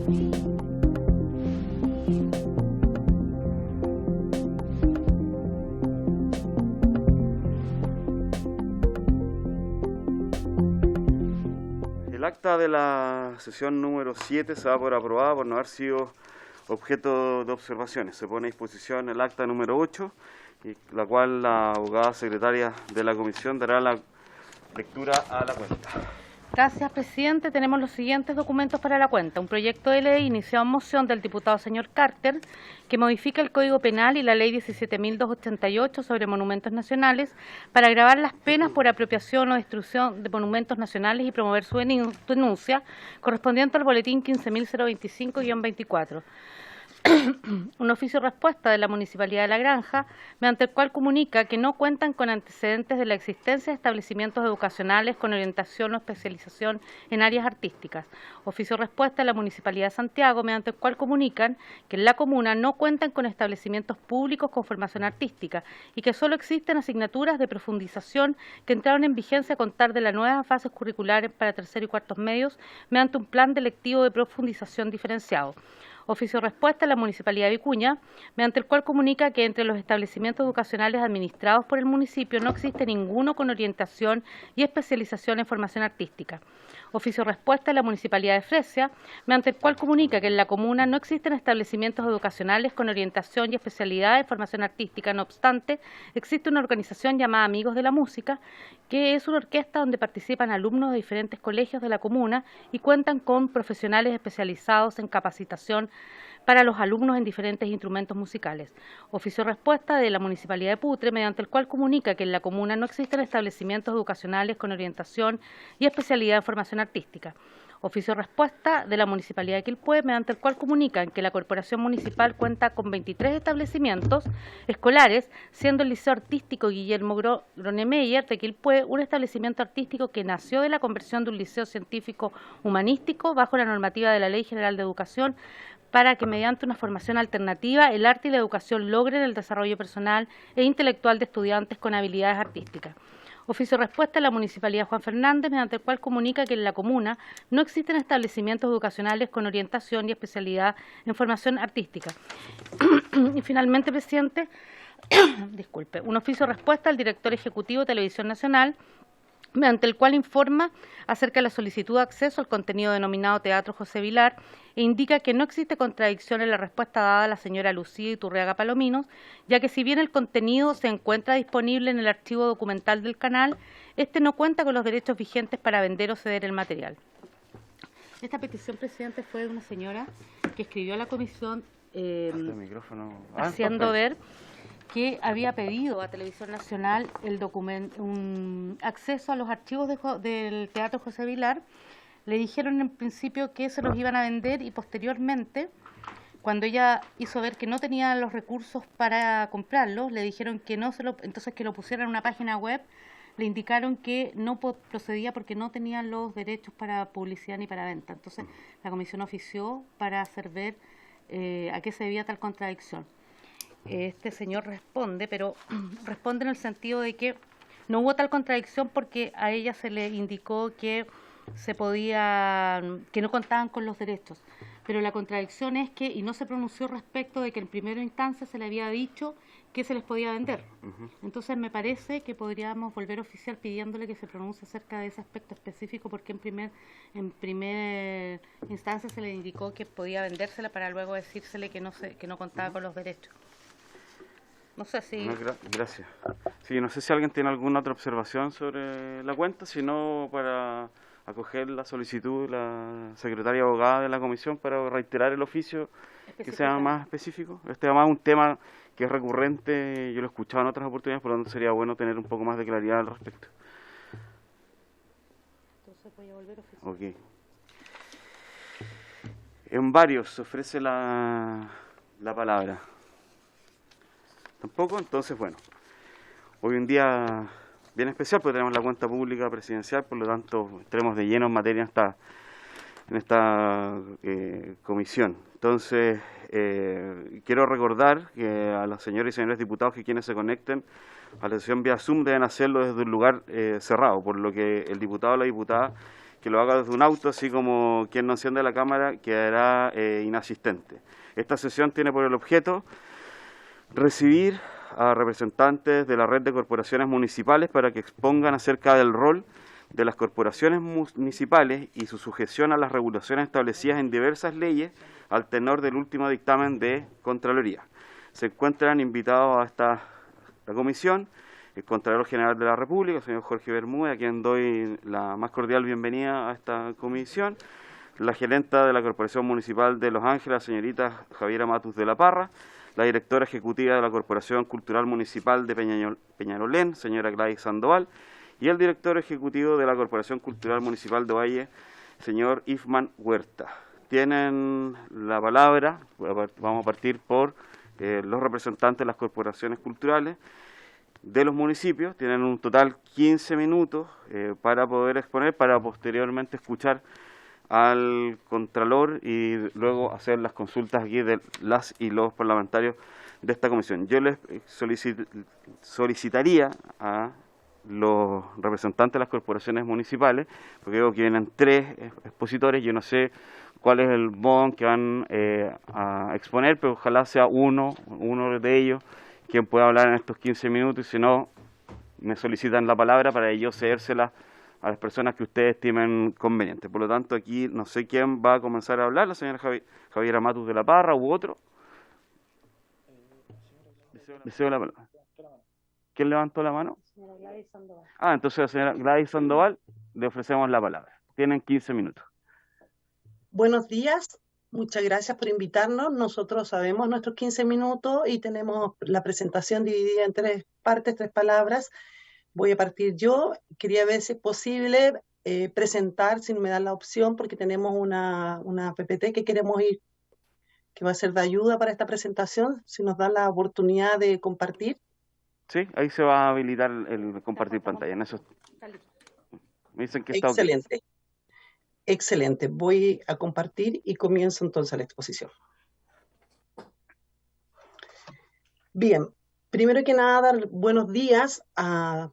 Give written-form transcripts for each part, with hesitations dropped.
El acta de la sesión número 7 se da por aprobada por no haber sido objeto de observaciones. Se pone a disposición el acta número 8, y la cual la abogada secretaria de la comisión dará la lectura a la cuenta. Gracias, presidente. Tenemos los siguientes documentos para la cuenta. Un proyecto de ley iniciado en moción del diputado señor Carter, que modifica el Código Penal y la Ley 17.288 sobre monumentos nacionales para agravar las penas por apropiación o destrucción de monumentos nacionales y promover su denuncia, correspondiente al boletín 15.025-24. Un oficio respuesta de la Municipalidad de La Granja, mediante el cual comunica que no cuentan con antecedentes de la existencia de establecimientos educacionales con orientación o especialización en áreas artísticas. Oficio respuesta de la Municipalidad de Santiago, mediante el cual comunican que en la comuna no cuentan con establecimientos públicos con formación artística y que solo existen asignaturas de profundización que entraron en vigencia a contar de las nuevas fases curriculares para tercer y cuartos medios mediante un plan electivo de profundización diferenciado. Oficio respuesta a la Municipalidad de Vicuña, mediante el cual comunica que entre los establecimientos educacionales administrados por el municipio no existe ninguno con orientación y especialización en formación artística. Oficio respuesta a la Municipalidad de Fresia, mediante el cual comunica que en la comuna no existen establecimientos educacionales con orientación y especialidad en formación artística. No obstante, existe una organización llamada Amigos de la Música, que es una orquesta donde participan alumnos de diferentes colegios de la comuna y cuentan con profesionales especializados en capacitación para los alumnos en diferentes instrumentos musicales. Oficio respuesta de la Municipalidad de Putre, mediante el cual comunica que en la comuna no existen establecimientos educacionales con orientación y especialidad en formación artística. Oficio respuesta de la Municipalidad de Quilpué, mediante el cual comunican que la Corporación Municipal cuenta con 23 establecimientos escolares, siendo el Liceo Artístico Guillermo Gronemeyer de Quilpué un establecimiento artístico que nació de la conversión de un liceo científico humanístico bajo la normativa de la Ley General de Educación, para que mediante una formación alternativa el arte y la educación logren el desarrollo personal e intelectual de estudiantes con habilidades artísticas. Oficio respuesta de la Municipalidad de Juan Fernández, mediante el cual comunica que en la comuna no existen establecimientos educacionales con orientación y especialidad en formación artística. Y finalmente, presidente, disculpe, un oficio respuesta al director ejecutivo de Televisión Nacional, mediante el cual informa acerca de la solicitud de acceso al contenido denominado Teatro José Vilar e indica que no existe contradicción en la respuesta dada a la señora Lucía Iturriaga Palominos, ya que si bien el contenido se encuentra disponible en el archivo documental del canal, este no cuenta con los derechos vigentes para vender o ceder el material. Esta petición, presidente, fue de una señora que escribió a la comisión haciendo ver que había pedido a Televisión Nacional un acceso a los archivos del Teatro José Vilar. Le dijeron en principio que se los iban a vender y posteriormente, cuando ella hizo ver que no tenía los recursos para comprarlos, le dijeron que no entonces que lo pusieran en una página web. Le indicaron que no procedía porque no tenían los derechos para publicidad ni para venta. Entonces la comisión ofició para hacer ver a qué se debía tal contradicción. Este señor responde, pero responde en el sentido de que no hubo tal contradicción porque a ella se le indicó que que no contaban con los derechos. Pero la contradicción es que, y no se pronunció respecto de que en primera instancia se le había dicho que se les podía vender. Entonces me parece que podríamos volver oficial pidiéndole que se pronuncie acerca de ese aspecto específico, porque en primera instancia se le indicó que podía vendérsela para luego decírsele que no contaba con los derechos. No sé si... Gracias. Sí, no sé si alguien tiene alguna otra observación sobre la cuenta, sino para acoger la solicitud de la secretaria abogada de la comisión para reiterar el oficio que sea más específico. Este además es un tema que es recurrente, yo lo he escuchado en otras oportunidades, por lo tanto sería bueno tener un poco más de claridad al respecto. Entonces voy a volver oficial. Ok. En varios se ofrece la palabra. Tampoco, entonces bueno, hoy un día bien especial porque tenemos la cuenta pública presidencial, por lo tanto entremos de lleno en materia en esta comisión. Entonces quiero recordar que a las señoras y señores diputados que quienes se conecten a la sesión vía Zoom deben hacerlo desde un lugar cerrado, por lo que el diputado o la diputada que lo haga desde un auto, así como quien no enciende la cámara quedará inasistente. Esta sesión tiene por el objeto recibir a representantes de la red de corporaciones municipales para que expongan acerca del rol de las corporaciones municipales y su sujeción a las regulaciones establecidas en diversas leyes al tenor del último dictamen de Contraloría. Se encuentran invitados a esta comisión el Contralor General de la República, el señor Jorge Bermúdez, a quien doy la más cordial bienvenida a esta comisión, la gerenta de la Corporación Municipal de Los Ángeles, la señorita Javiera Matus de la Parra, la directora ejecutiva de la Corporación Cultural Municipal de Peñalolén, señora Gladys Sandoval, y el director ejecutivo de la Corporación Cultural Municipal de Ovalle, señor Ifman Huerta. Tienen la palabra, vamos a partir por los representantes de las corporaciones culturales de los municipios. Tienen un total 15 minutos para poder exponer, para posteriormente escuchar al Contralor y luego hacer las consultas aquí de las y los parlamentarios de esta comisión. Yo les solicitaría a los representantes de las corporaciones municipales, porque veo que vienen 3 expositores, yo no sé cuál es el modo en que van a exponer, pero ojalá sea uno de ellos quien pueda hablar en estos 15 minutos, y si no, me solicitan la palabra para ellos cedérsela a las personas que ustedes estimen conveniente. Por lo tanto, aquí no sé quién va a comenzar a hablar, la señora Javiera Matus de la Parra u otro. Deseo la palabra. ¿Quién levantó la mano? Entonces a la señora Gladys Sandoval le ofrecemos la palabra. Tienen 15 minutos. Buenos días, muchas gracias por invitarnos. Nosotros sabemos nuestros 15 minutos y tenemos la presentación dividida en 3 partes, 3 palabras. Voy a partir yo. Quería ver si es posible presentar, si me dan la opción, porque tenemos una PPT que queremos ir, que va a ser de ayuda para esta presentación, si nos dan la oportunidad de compartir. Sí, ahí se va a habilitar el compartir pantalla. En eso me dicen que está excelente. Okay. Excelente. Voy a compartir y comienzo entonces la exposición. Bien, primero que nada, dar buenos días a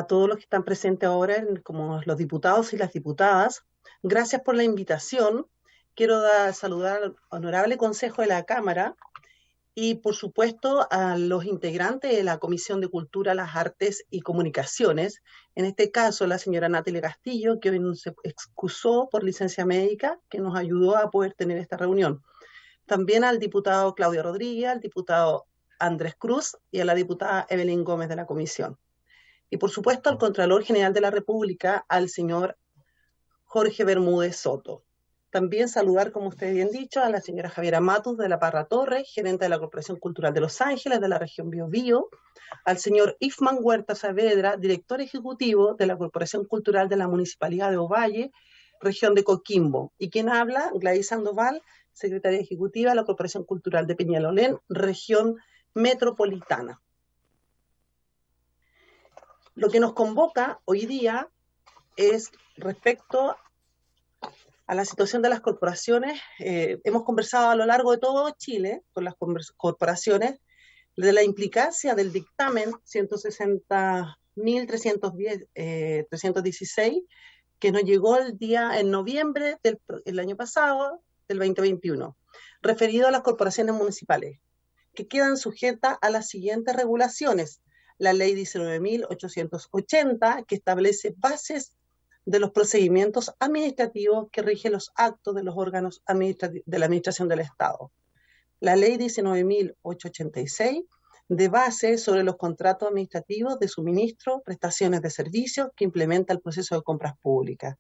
todos los que están presentes ahora, como los diputados y las diputadas. Gracias por la invitación. Quiero saludar al honorable Consejo de la Cámara y, por supuesto, a los integrantes de la Comisión de Cultura, las Artes y Comunicaciones, en este caso la señora Natalia Castillo, que hoy nos excusó por licencia médica, que nos ayudó a poder tener esta reunión. También al diputado Claudio Rodríguez, al diputado Andrés Cruz y a la diputada Evelyn Gómez de la Comisión. Y, por supuesto, al Contralor General de la República, al señor Jorge Bermúdez Soto. También saludar, como usted bien dicho, a la señora Javiera Matus de la Parra Torres, gerente de la Corporación Cultural de Los Ángeles, de la región Biobío, al señor Ifman Huerta Saavedra, director ejecutivo de la Corporación Cultural de la Municipalidad de Ovalle, región de Coquimbo, y quien habla, Gladys Sandoval, secretaria ejecutiva de la Corporación Cultural de Peñalolén, región metropolitana. Lo que nos convoca hoy día es respecto a la situación de las corporaciones. Hemos conversado a lo largo de todo Chile con las corporaciones de la implicancia del dictamen 160.316 que nos llegó en noviembre del año pasado, del 2021, referido a las corporaciones municipales, que quedan sujetas a las siguientes regulaciones. La ley 19.880, que establece bases de los procedimientos administrativos que rigen los actos de los órganos de la Administración del Estado. La ley 19.886, de base sobre los contratos administrativos de suministro, prestaciones de servicios que implementa el proceso de compras públicas.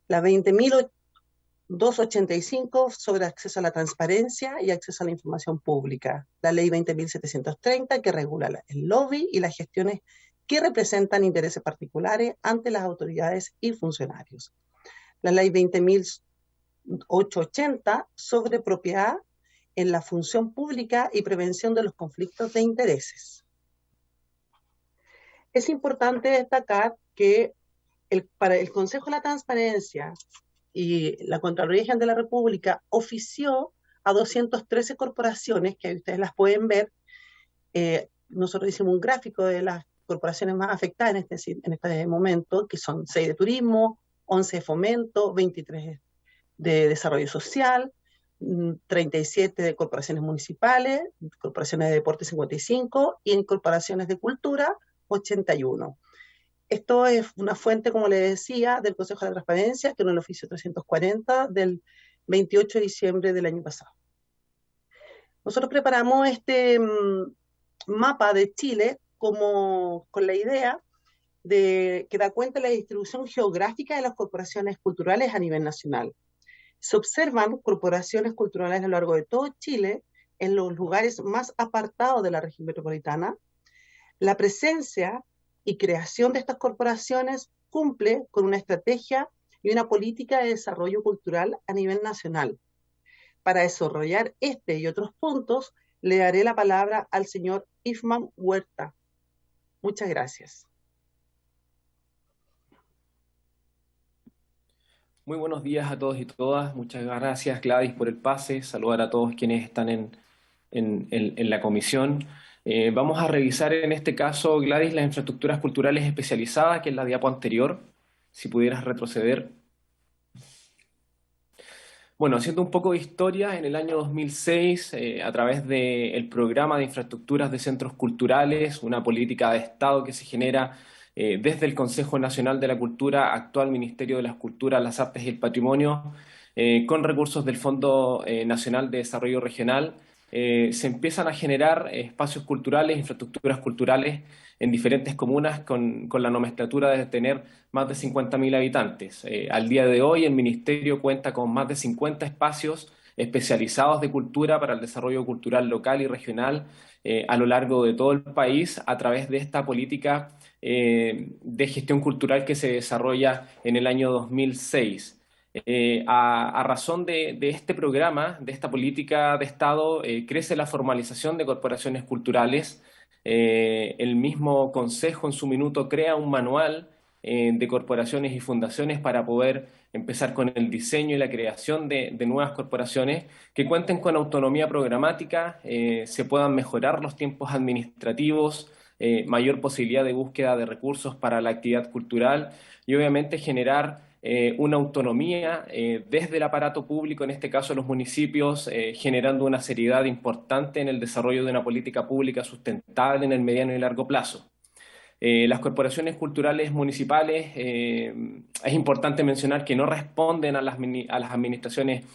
La 20.285, sobre acceso a la transparencia y acceso a la información pública. La ley 20.730, que regula el lobby y las gestiones que representan intereses particulares ante las autoridades y funcionarios. La ley 20.880, sobre propiedad en la función pública y prevención de los conflictos de intereses. Es importante destacar que para el Consejo de la Transparencia y la Contraloría General de la República ofició a 213 corporaciones, que ustedes las pueden ver. Nosotros hicimos un gráfico de las corporaciones más afectadas en este momento, que son 6 de turismo, 11 de fomento, 23 de desarrollo social, 37 de corporaciones municipales, corporaciones de deporte 55 y en corporaciones de cultura 81. Esto es una fuente, como le decía, del Consejo de la Transparencia, que en el oficio 340 del 28 de diciembre del año pasado. Nosotros preparamos este mapa de Chile con la idea de que da cuenta de la distribución geográfica de las corporaciones culturales a nivel nacional. Se observan corporaciones culturales a lo largo de todo Chile, en los lugares más apartados de la región metropolitana. La presencia y creación de estas corporaciones cumple con una estrategia y una política de desarrollo cultural a nivel nacional. Para desarrollar este y otros puntos, le daré la palabra al señor Ifman Huerta. Muchas gracias. Muy buenos días a todos y todas. Muchas gracias, Gladys, por el pase. Saludar a todos quienes están en la comisión. Vamos a revisar en este caso, Gladys, las infraestructuras culturales especializadas, que es la diapo anterior. Si pudieras retroceder. Bueno, haciendo un poco de historia, en el año 2006, a través del programa de infraestructuras de centros culturales, una política de Estado que se genera desde el Consejo Nacional de la Cultura, actual Ministerio de las Culturas, las Artes y el Patrimonio, con recursos del Fondo Nacional de Desarrollo Regional, se empiezan a generar espacios culturales, infraestructuras culturales en diferentes comunas con la nomenclatura de tener más de 50.000 habitantes. Al día de hoy el Ministerio cuenta con más de 50 espacios especializados de cultura para el desarrollo cultural local y regional a lo largo de todo el país a través de esta política de gestión cultural que se desarrolla en el año 2006. A razón de este programa, de esta política de Estado, crece la formalización de corporaciones culturales. El mismo Consejo en su minuto crea un manual de corporaciones y fundaciones para poder empezar con el diseño y la creación de nuevas corporaciones que cuenten con autonomía programática, se puedan mejorar los tiempos administrativos, mayor posibilidad de búsqueda de recursos para la actividad cultural y obviamente generar una autonomía desde el aparato público, en este caso los municipios, generando una seriedad importante en el desarrollo de una política pública sustentable en el mediano y largo plazo. Las corporaciones culturales municipales, es importante mencionar que no responden a las administraciones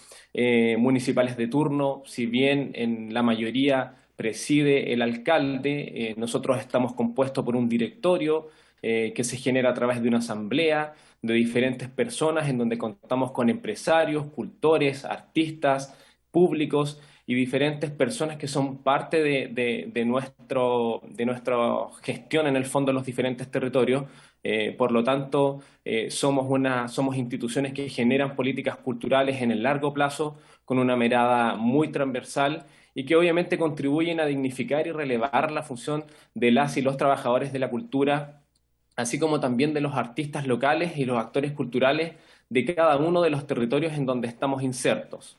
municipales de turno, si bien en la mayoría preside el alcalde, nosotros estamos compuestos por un directorio que se genera a través de una asamblea de diferentes personas en donde contamos con empresarios, cultores, artistas, públicos y diferentes personas que son parte de nuestra gestión en el fondo en los diferentes territorios. Por lo tanto, somos instituciones que generan políticas culturales en el largo plazo con una mirada muy transversal y que obviamente contribuyen a dignificar y relevar la función de las y los trabajadores de la cultura, así como también de los artistas locales y los actores culturales de cada uno de los territorios en donde estamos insertos.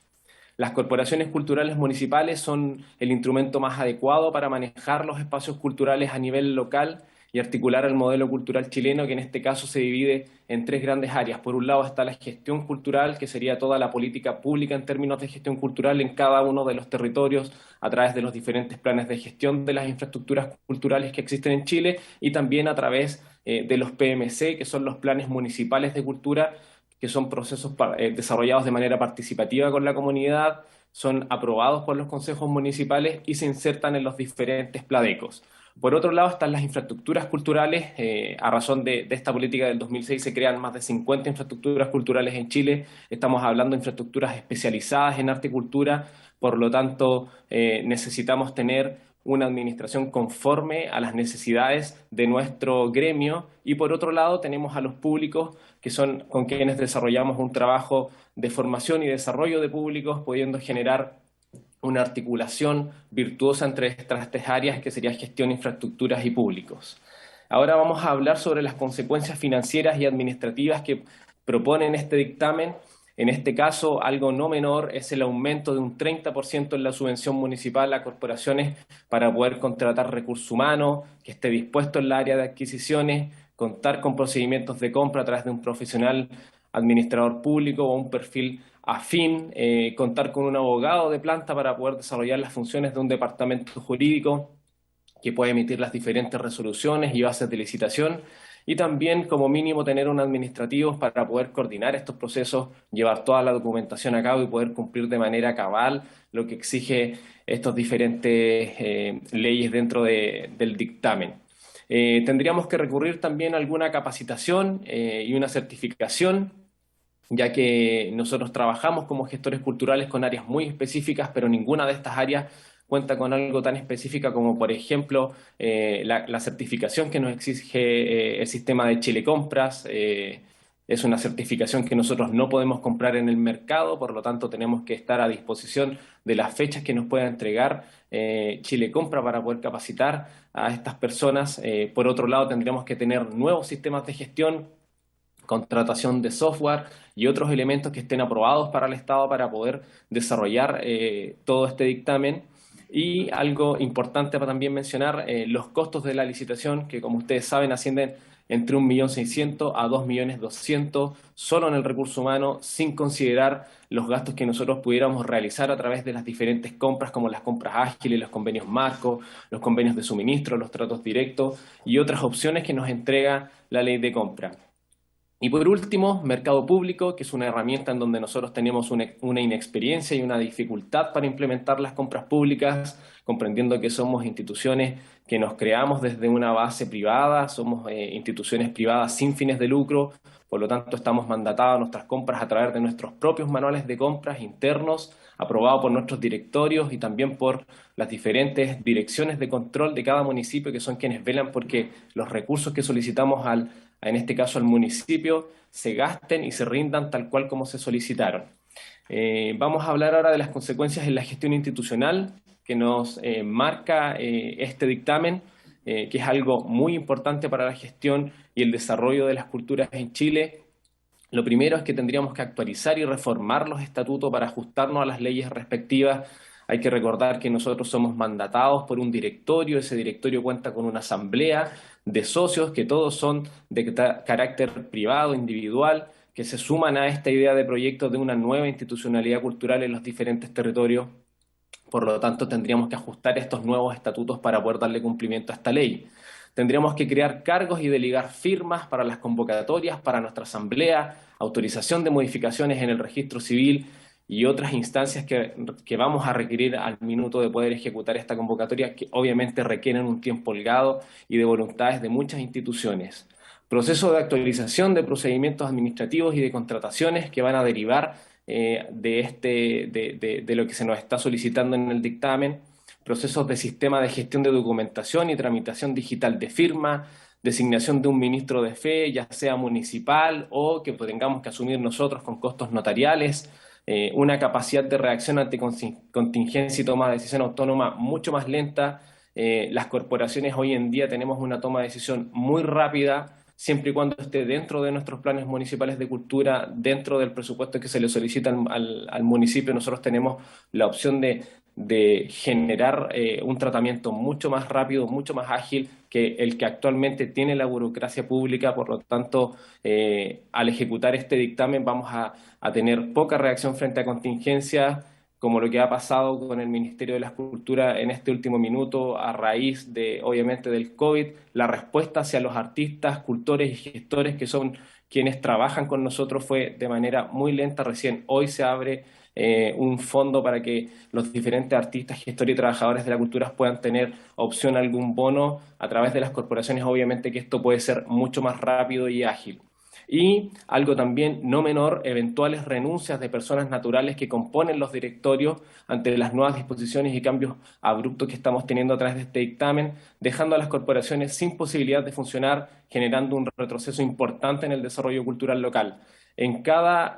Las corporaciones culturales municipales son el instrumento más adecuado para manejar los espacios culturales a nivel local y articular el modelo cultural chileno, que en este caso se divide en tres grandes áreas. Por un lado está la gestión cultural, que sería toda la política pública en términos de gestión cultural en cada uno de los territorios a través de los diferentes planes de gestión de las infraestructuras culturales que existen en Chile y también a través de los PMC, que son los planes municipales de cultura, que son procesos desarrollados de manera participativa con la comunidad, son aprobados por los consejos municipales y se insertan en los diferentes PLADECOs. Por otro lado están las infraestructuras culturales. A razón de esta política del 2006 se crean más de 50 infraestructuras culturales en Chile. Estamos hablando de infraestructuras especializadas en arte y cultura, por lo tanto necesitamos tener una administración conforme a las necesidades de nuestro gremio y por otro lado tenemos a los públicos que son con quienes desarrollamos un trabajo de formación y desarrollo de públicos, pudiendo generar una articulación virtuosa entre estas tres áreas que sería gestión, infraestructuras y públicos. Ahora vamos a hablar sobre las consecuencias financieras y administrativas que proponen este dictamen. En este caso, algo no menor es el aumento de un 30% en la subvención municipal a corporaciones para poder contratar recursos humanos, que esté dispuesto en la área de adquisiciones, contar con procedimientos de compra a través de un profesional administrador público o un perfil afín, contar con un abogado de planta para poder desarrollar las funciones de un departamento jurídico que puede emitir las diferentes resoluciones y bases de licitación, y también como mínimo tener un administrativo para poder coordinar estos procesos, llevar toda la documentación a cabo y poder cumplir de manera cabal lo que exige estas diferentes leyes dentro del dictamen. Tendríamos que recurrir también a alguna capacitación y una certificación, ya que nosotros trabajamos como gestores culturales con áreas muy específicas, pero ninguna de estas áreas cuenta con algo tan específico como, por ejemplo, la certificación que nos exige el sistema de Chile Compras. Es una certificación que nosotros no podemos comprar en el mercado, por lo tanto tenemos que estar a disposición de las fechas que nos pueda entregar Chile Compra para poder capacitar a estas personas. Por otro lado, tendríamos que tener nuevos sistemas de gestión, contratación de software y otros elementos que estén aprobados para el Estado para poder desarrollar todo este dictamen. Y algo importante para también mencionar, los costos de la licitación, que como ustedes saben ascienden entre 1.600.000 a 2.200.000 solo en el recurso humano, sin considerar los gastos que nosotros pudiéramos realizar a través de las diferentes compras, como las compras ágiles, los convenios marco, los convenios de suministro, los tratos directos y otras opciones que nos entrega la ley de compra. Y por último, mercado público, que es una herramienta en donde nosotros tenemos una inexperiencia y una dificultad para implementar las compras públicas, comprendiendo que somos instituciones que nos creamos desde una base privada, somos instituciones privadas sin fines de lucro, por lo tanto estamos mandatados a nuestras compras a través de nuestros propios manuales de compras internos, aprobados por nuestros directorios y también por las diferentes direcciones de control de cada municipio, que son quienes velan porque los recursos que solicitamos en este caso al municipio, se gasten y se rindan tal cual como se solicitaron. Vamos a hablar ahora de las consecuencias en la gestión institucional que nos marca este dictamen, que es algo muy importante para la gestión y el desarrollo de las culturas en Chile. Lo primero es que tendríamos que actualizar y reformar los estatutos para ajustarnos a las leyes respectivas. Hay que recordar que nosotros somos mandatados por un directorio, ese directorio cuenta con una asamblea de socios que todos son de carácter privado, individual, que se suman a esta idea de proyecto de una nueva institucionalidad cultural en los diferentes territorios. Por lo tanto, tendríamos que ajustar estos nuevos estatutos para poder darle cumplimiento a esta ley. Tendríamos que crear cargos y delegar firmas para las convocatorias, para nuestra asamblea, autorización de modificaciones en el registro civil y otras instancias que vamos a requerir al minuto de poder ejecutar esta convocatoria, que obviamente requieren un tiempo holgado y de voluntades de muchas instituciones. Proceso de actualización de procedimientos administrativos y de contrataciones que van a derivar de lo que se nos está solicitando en el dictamen. Procesos de sistema de gestión de documentación y tramitación digital de firma, designación de un ministro de fe, ya sea municipal o que tengamos que asumir nosotros con costos notariales, una capacidad de reacción ante contingencia y toma de decisión autónoma mucho más lenta. Las corporaciones hoy en día tenemos una toma de decisión muy rápida, siempre y cuando esté dentro de nuestros planes municipales de cultura, dentro del presupuesto que se le solicita al municipio. Nosotros tenemos la opción de generar un tratamiento mucho más rápido, mucho más ágil que el que actualmente tiene la burocracia pública. Por lo tanto, al ejecutar este dictamen vamos a tener poca reacción frente a contingencias, como lo que ha pasado con el Ministerio de la Cultura en este último minuto a raíz obviamente del COVID. La respuesta hacia los artistas, cultores y gestores que son quienes trabajan con nosotros fue de manera muy lenta. Recién hoy se abre un fondo para que los diferentes artistas, gestores y trabajadores de la cultura puedan tener opción a algún bono a través de las corporaciones. Obviamente que esto puede ser mucho más rápido y ágil. Y algo también no menor, eventuales renuncias de personas naturales que componen los directorios ante las nuevas disposiciones y cambios abruptos que estamos teniendo a través de este dictamen, dejando a las corporaciones sin posibilidad de funcionar, generando un retroceso importante en el desarrollo cultural local. En cada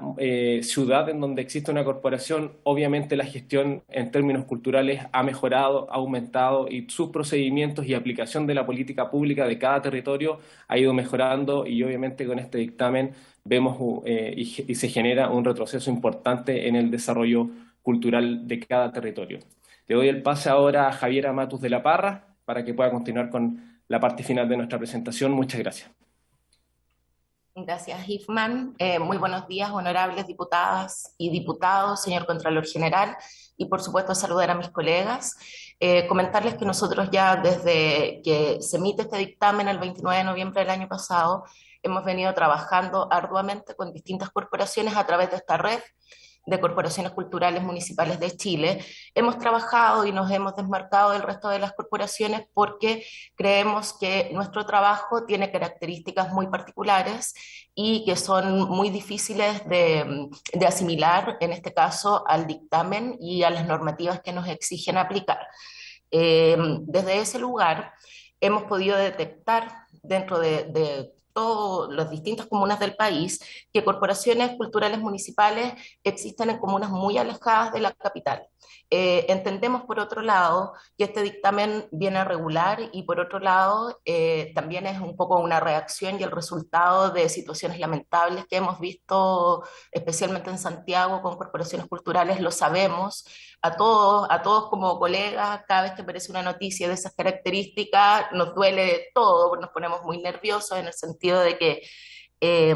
ciudad en donde existe una corporación, obviamente la gestión en términos culturales ha mejorado, ha aumentado y sus procedimientos y aplicación de la política pública de cada territorio ha ido mejorando, y obviamente con este dictamen vemos y se genera un retroceso importante en el desarrollo cultural de cada territorio. Le doy el pase ahora a Javiera Matus de la Parra para que pueda continuar con la parte final de nuestra presentación. Muchas gracias. Gracias, Ifman. Muy buenos días, honorables diputadas y diputados, señor Contralor General, y por supuesto saludar a mis colegas. Comentarles que nosotros ya desde que se emite este dictamen el 29 de noviembre del año pasado, hemos venido trabajando arduamente con distintas corporaciones a través de esta red de corporaciones culturales municipales de Chile. Hemos trabajado y nos hemos desmarcado del resto de las corporaciones porque creemos que nuestro trabajo tiene características muy particulares y que son muy difíciles de asimilar, en este caso, al dictamen y a las normativas que nos exigen aplicar. Desde ese lugar hemos podido detectar dentro de todas las distintas comunas del país que corporaciones culturales municipales existen en comunas muy alejadas de la capital. Entendemos, por otro lado, que este dictamen viene a regular y, por otro lado, también es un poco una reacción y el resultado de situaciones lamentables que hemos visto, especialmente en Santiago, con corporaciones culturales. Lo sabemos, a todos como colegas, cada vez que aparece una noticia de esas características, nos duele todo, nos ponemos muy nerviosos en el sentido de que eh,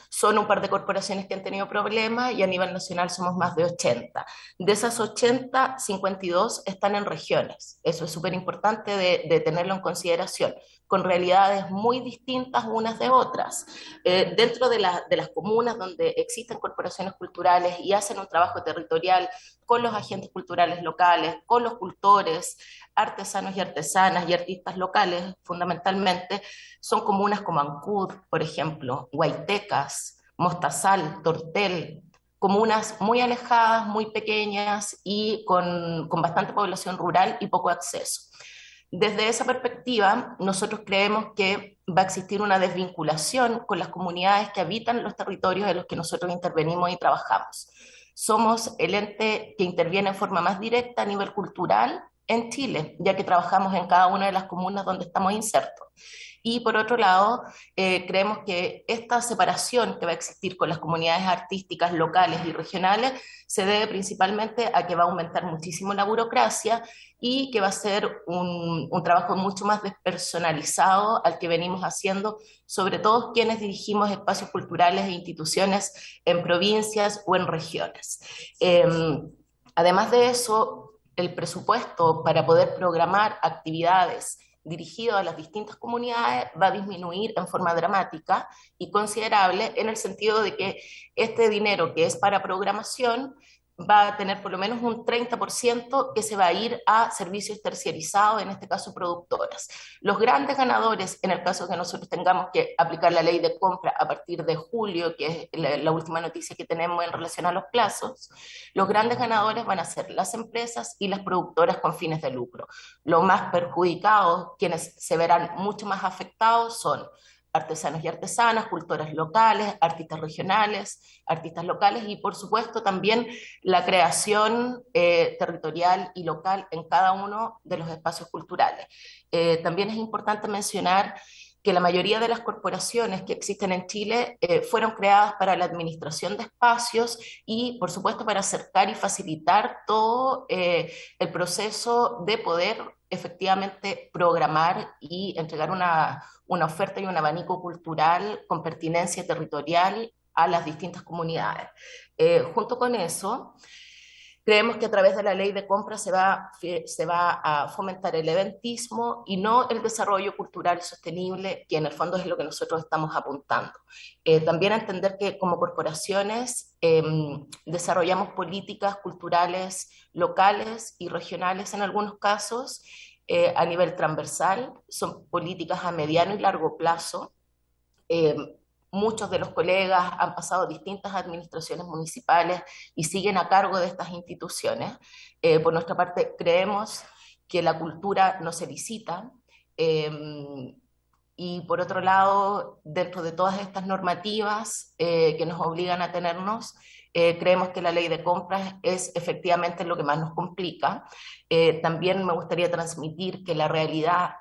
son un par de corporaciones que han tenido problemas y a nivel nacional somos más de 80. De esas 80, 52 están en regiones. Eso es súper importante de tenerlo en consideración, con realidades muy distintas unas de otras. Dentro de las comunas donde existen corporaciones culturales y hacen un trabajo territorial con los agentes culturales locales, con los cultores, artesanos y artesanas y artistas locales, fundamentalmente, son comunas como Ancud, por ejemplo, Guaitecas, Mostazal, Tortel, comunas muy alejadas, muy pequeñas y con bastante población rural y poco acceso. Desde esa perspectiva, nosotros creemos que va a existir una desvinculación con las comunidades que habitan los territorios en los que nosotros intervenimos y trabajamos. Somos el ente que interviene en forma más directa a nivel cultural en Chile, ya que trabajamos en cada una de las comunas donde estamos insertos. Y por otro lado, creemos que esta separación que va a existir con las comunidades artísticas locales y regionales se debe principalmente a que va a aumentar muchísimo la burocracia y que va a ser un trabajo mucho más despersonalizado al que venimos haciendo, sobre todo quienes dirigimos espacios culturales e instituciones en provincias o en regiones. Además de eso, el presupuesto para poder programar actividades dirigido a las distintas comunidades va a disminuir en forma dramática y considerable en el sentido de que este dinero que es para programación va a tener por lo menos un 30% que se va a ir a servicios terciarizados, en este caso productoras. Los grandes ganadores, en el caso que nosotros tengamos que aplicar la ley de compra a partir de julio, que es la última noticia que tenemos en relación a los plazos, los grandes ganadores van a ser las empresas y las productoras con fines de lucro. Los más perjudicados, quienes se verán mucho más afectados, son artesanos y artesanas, cultoras locales, artistas locales y por supuesto también la creación territorial y local en cada uno de los espacios culturales. También es importante mencionar que la mayoría de las corporaciones que existen en Chile fueron creadas para la administración de espacios y, por supuesto, para acercar y facilitar todo el proceso de poder efectivamente programar y entregar una oferta y un abanico cultural con pertinencia territorial a las distintas comunidades. Junto con eso, creemos que a través de la ley de compra se va a fomentar el eventismo y no el desarrollo cultural sostenible, que en el fondo es lo que nosotros estamos apuntando. También entender que como corporaciones desarrollamos políticas culturales locales y regionales en algunos casos, a nivel transversal, son políticas a mediano y largo plazo. Muchos de los colegas han pasado distintas administraciones municipales y siguen a cargo de estas instituciones. Por nuestra parte, creemos que la cultura no se licita y por otro lado, dentro de todas estas normativas que nos obligan a tenernos, creemos que la ley de compras es efectivamente lo que más nos complica. También me gustaría transmitir que la realidad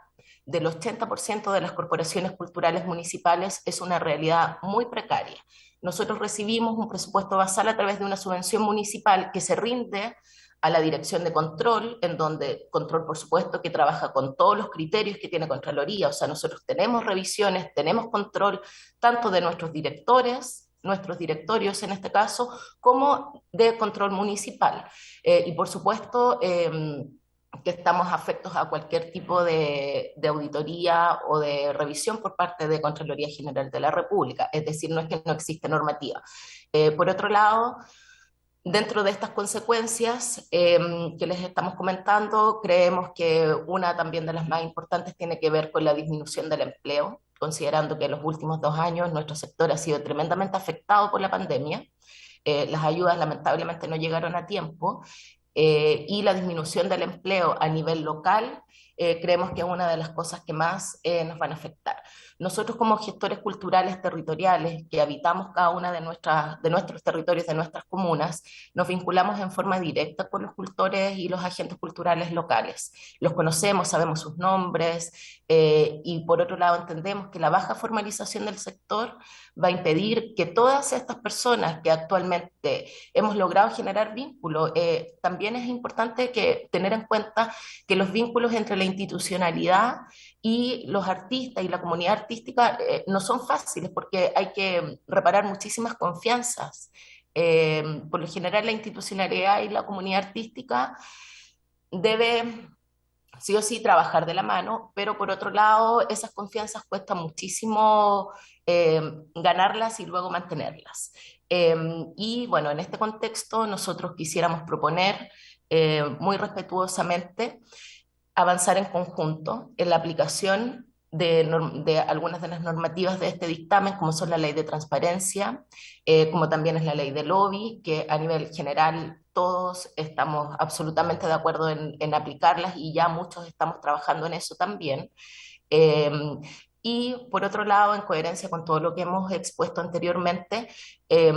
del 80% de las corporaciones culturales municipales es una realidad muy precaria. Nosotros recibimos un presupuesto basal a través de una subvención municipal que se rinde a la Dirección de Control, en donde Control, por supuesto, que trabaja con todos los criterios que tiene Contraloría, o sea, nosotros tenemos revisiones, tenemos control tanto de nuestros directores, nuestros directorios en este caso, como de control municipal. Y por supuesto, que estamos afectos a cualquier tipo de auditoría o de revisión por parte de Contraloría General de la República, es decir, no es que no existe normativa. Por otro lado, dentro de estas consecuencias que les estamos comentando, creemos que una también de las más importantes tiene que ver con la disminución del empleo, considerando que en los últimos 2 años nuestro sector ha sido tremendamente afectado por la pandemia. Las ayudas lamentablemente no llegaron a tiempo y la disminución del empleo a nivel local, creemos que es una de las cosas que más nos van a afectar. Nosotros como gestores culturales territoriales que habitamos cada una de nuestros territorios, de nuestras comunas, nos vinculamos en forma directa con los cultores y los agentes culturales locales. Los conocemos, sabemos sus nombres y por otro lado entendemos que la baja formalización del sector va a impedir que todas estas personas que actualmente hemos logrado generar vínculos, también es importante tener en cuenta que los vínculos entre la institucionalidad y los artistas y la comunidad artística no son fáciles porque hay que reparar muchísimas confianzas. Por lo general la institucionalidad y la comunidad artística debe sí o sí trabajar de la mano, pero por otro lado esas confianzas cuesta muchísimo ganarlas y luego mantenerlas. Y bueno, en este contexto nosotros quisiéramos proponer muy respetuosamente avanzar en conjunto en la aplicación de algunas de las normativas de este dictamen, como son la ley de transparencia, como también es la ley de lobby, que a nivel general todos estamos absolutamente de acuerdo en aplicarlas y ya muchos estamos trabajando en eso también. Eh, y por otro lado, en coherencia con todo lo que hemos expuesto anteriormente, eh,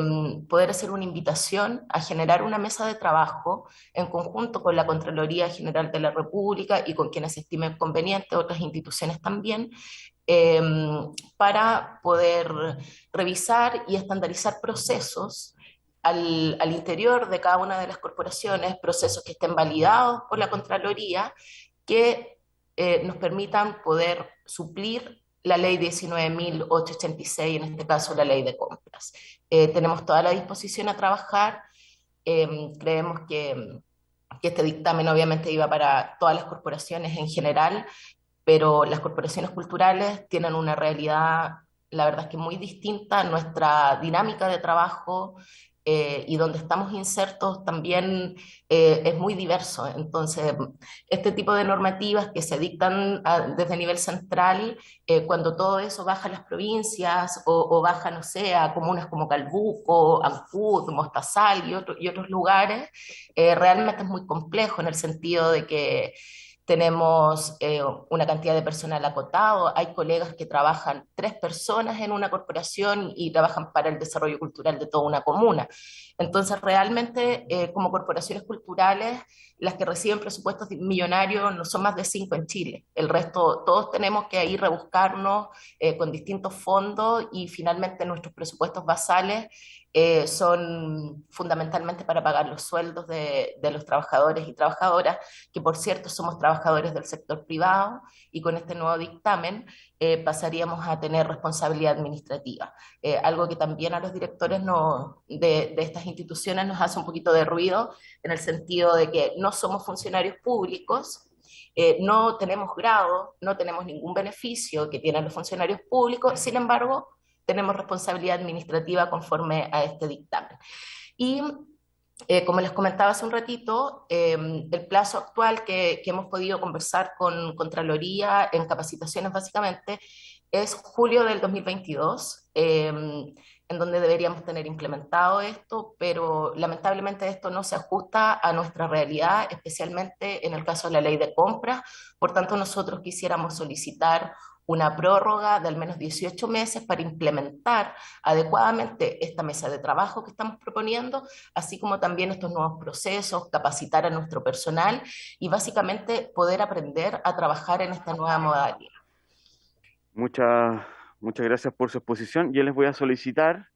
poder hacer una invitación a generar una mesa de trabajo en conjunto con la Contraloría General de la República y con quienes estimen conveniente, otras instituciones también, eh, para poder revisar y estandarizar procesos al interior de cada una de las corporaciones, procesos que estén validados por la Contraloría, que nos permitan poder suplir la ley 19.886, en este caso la ley de compras. Tenemos toda la disposición a trabajar, creemos que este dictamen obviamente iba para todas las corporaciones en general, pero las corporaciones culturales tienen una realidad, la verdad es que muy distinta, nuestra dinámica de trabajo y donde estamos insertos también es muy diverso. Entonces, este tipo de normativas que se dictan desde nivel central, cuando todo eso baja a las provincias o baja, no sé, a comunas como Calbuco, Ancud, Mostazal y otros lugares, realmente es muy complejo en el sentido de que tenemos una cantidad de personal acotado, hay colegas que trabajan 3 personas en una corporación y trabajan para el desarrollo cultural de toda una comuna. Entonces, realmente, como corporaciones culturales, las que reciben presupuestos millonarios no son más de 5 en Chile. El resto, todos tenemos que ir rebuscarnos con distintos fondos y finalmente nuestros presupuestos basales son fundamentalmente para pagar los sueldos de los trabajadores y trabajadoras, que por cierto somos trabajadores del sector privado, y con este nuevo dictamen pasaríamos a tener responsabilidad administrativa. Algo que también a los directores de estas instituciones nos hace un poquito de ruido, en el sentido de que no somos funcionarios públicos, no tenemos grado, no tenemos ningún beneficio que tienen los funcionarios públicos, sin embargo, tenemos responsabilidad administrativa conforme a este dictamen. Y como les comentaba hace un ratito, el plazo actual que hemos podido conversar con Contraloría en capacitaciones básicamente es julio del 2022, en donde deberíamos tener implementado esto, pero lamentablemente esto no se ajusta a nuestra realidad, especialmente en el caso de la ley de compras. Por tanto, nosotros quisiéramos solicitar una prórroga de al menos 18 meses para implementar adecuadamente esta mesa de trabajo que estamos proponiendo, así como también estos nuevos procesos, capacitar a nuestro personal y básicamente poder aprender a trabajar en esta nueva modalidad. Muchas, muchas gracias por su exposición. Yo les voy a solicitar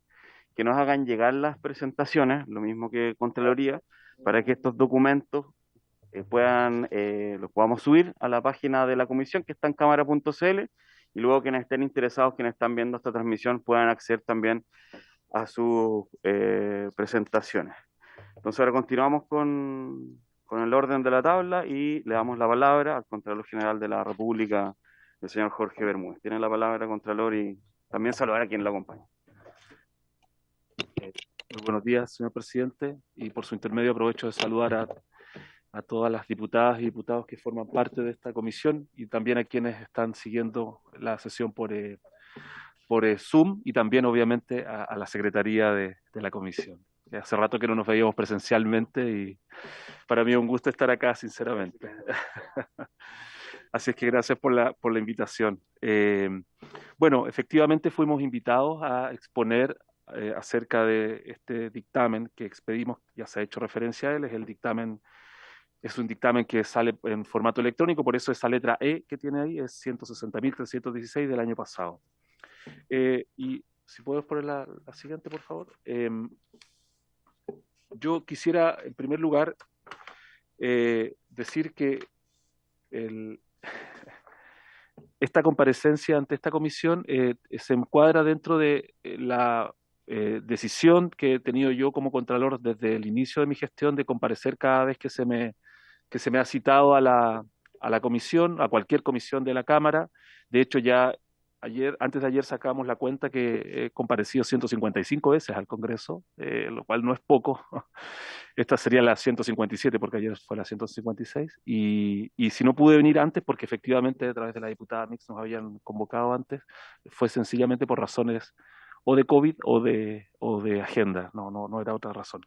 que nos hagan llegar las presentaciones, lo mismo que Contraloría, para que estos documentos los podamos subir a la página de la comisión que está en cámara.cl y luego quienes estén interesados, quienes están viendo esta transmisión, puedan acceder también a sus presentaciones. Entonces ahora continuamos con el orden de la tabla y le damos la palabra al Contralor General de la República, el señor Jorge Bermúdez. Tiene la palabra, Contralor, y también saludar a quien lo acompaña. Muy buenos días, señor presidente, y por su intermedio aprovecho de saludar a todas las diputadas y diputados que forman parte de esta comisión y también a quienes están siguiendo la sesión por Zoom y también obviamente a la secretaría de la comisión. Hace rato que no nos veíamos presencialmente y para mí es un gusto estar acá, sinceramente. Así es que gracias por la invitación. Bueno, efectivamente fuimos invitados a exponer acerca de este dictamen que expedimos, ya se ha hecho referencia a él, es un dictamen que sale en formato electrónico, por eso esa letra E que tiene ahí es 160.316 del año pasado. Y si puedes poner la siguiente, por favor. Yo quisiera, en primer lugar, decir que esta comparecencia ante esta comisión se encuadra dentro de la decisión que he tenido yo como Contralor desde el inicio de mi gestión de comparecer cada vez que se me ha citado a la comisión, a cualquier comisión de la Cámara. De hecho, ya antes de ayer sacamos la cuenta que he comparecido 155 veces al Congreso, lo cual no es poco. Esta sería la 157 porque ayer fue la 156. Y si no pude venir antes, porque efectivamente a través de la diputada Mix nos habían convocado antes, fue sencillamente por razones o de COVID o de agenda, no era otra razón.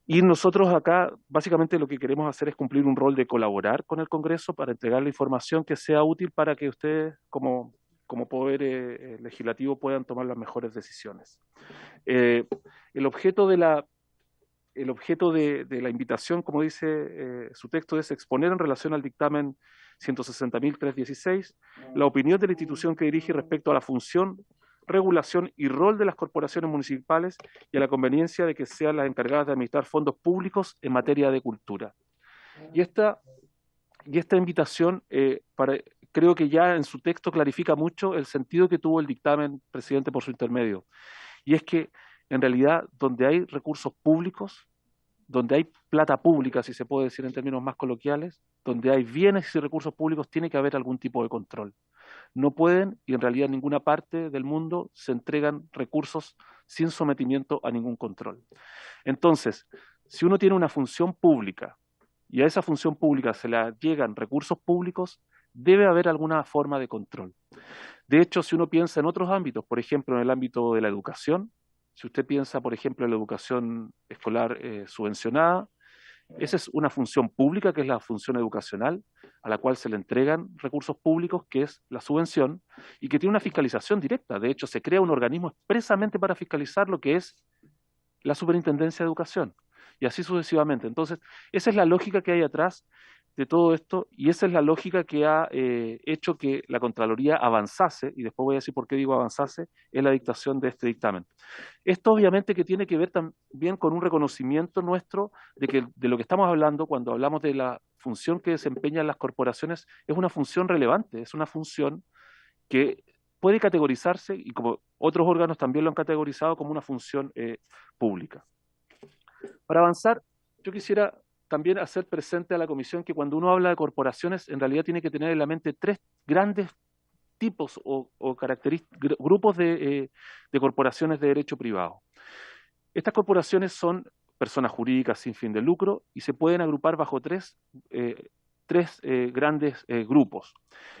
Y nosotros acá básicamente lo que queremos hacer es cumplir un rol de colaborar con el Congreso para entregar la información que sea útil para que ustedes como poder legislativo puedan tomar las mejores decisiones. El objeto de la invitación, como dice su texto, es exponer en relación al dictamen 160.316 la opinión de la institución que dirige respecto a la función, regulación y rol de las corporaciones municipales y a la conveniencia de que sean las encargadas de administrar fondos públicos en materia de cultura. Y esta invitación, creo que ya en su texto clarifica mucho el sentido que tuvo el dictamen, presidente, por su intermedio. Y es que, en realidad, donde hay recursos públicos, donde hay plata pública, si se puede decir en términos más coloquiales, donde hay bienes y recursos públicos, tiene que haber algún tipo de control. No pueden, y en realidad en ninguna parte del mundo, se entregan recursos sin sometimiento a ningún control. Entonces, si uno tiene una función pública, y a esa función pública se le llegan recursos públicos, debe haber alguna forma de control. De hecho, si uno piensa en otros ámbitos, por ejemplo, en el ámbito de la educación, si usted piensa, por ejemplo, en la educación escolar subvencionada, esa es una función pública, que es la función educacional, a la cual se le entregan recursos públicos, que es la subvención, y que tiene una fiscalización directa. De hecho, se crea un organismo expresamente para fiscalizar lo que es la Superintendencia de Educación, y así sucesivamente. Entonces, esa es la lógica que hay atrás de todo esto, y esa es la lógica que ha hecho que la Contraloría avanzase, y después voy a decir por qué digo avanzase, en la dictación de este dictamen. Esto obviamente que tiene que ver también con un reconocimiento nuestro de lo que estamos hablando cuando hablamos de la función que desempeñan las corporaciones, es una función relevante, es una función que puede categorizarse, y como otros órganos también lo han categorizado, como una función pública. Para avanzar, yo quisiera también hacer presente a la Comisión que cuando uno habla de corporaciones, en realidad tiene que tener en la mente tres grandes tipos o grupos de corporaciones de derecho privado. Estas corporaciones son personas jurídicas sin fin de lucro y se pueden agrupar bajo tres grandes grupos.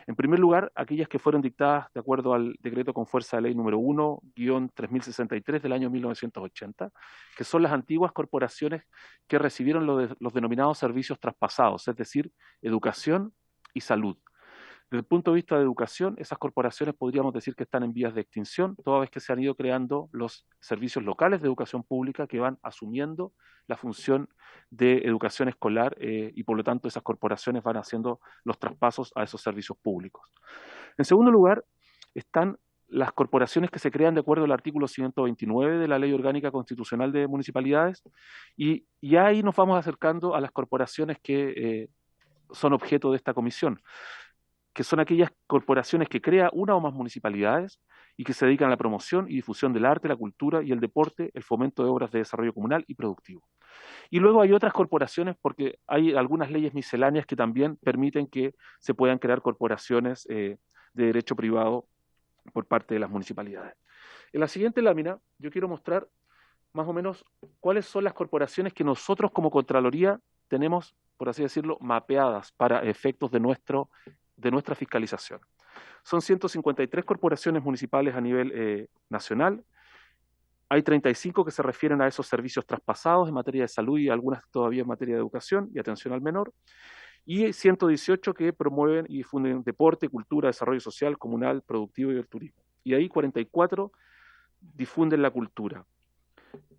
En primer lugar, aquellas que fueron dictadas de acuerdo al decreto con fuerza de ley número 1-3063 del año 1980, que son las antiguas corporaciones que recibieron los denominados servicios traspasados, es decir, educación y salud. Desde el punto de vista de educación, esas corporaciones podríamos decir que están en vías de extinción, toda vez que se han ido creando los servicios locales de educación pública que van asumiendo la función de educación escolar y por lo tanto esas corporaciones van haciendo los traspasos a esos servicios públicos. En segundo lugar, están las corporaciones que se crean de acuerdo al artículo 129 de la Ley Orgánica Constitucional de Municipalidades, y ahí nos vamos acercando a las corporaciones que son objeto de esta comisión, que son aquellas corporaciones que crean una o más municipalidades y que se dedican a la promoción y difusión del arte, la cultura y el deporte, el fomento de obras de desarrollo comunal y productivo. Y luego hay otras corporaciones, porque hay algunas leyes misceláneas que también permiten que se puedan crear corporaciones de derecho privado por parte de las municipalidades. En la siguiente lámina yo quiero mostrar más o menos cuáles son las corporaciones que nosotros como Contraloría tenemos, por así decirlo, mapeadas para efectos de nuestra fiscalización. Son 153 corporaciones municipales a nivel nacional. Hay 35 que se refieren a esos servicios traspasados en materia de salud y algunas todavía en materia de educación y atención al menor. Y 118 que promueven y difunden deporte, cultura, desarrollo social, comunal, productivo y el turismo. Y ahí 44 difunden la cultura.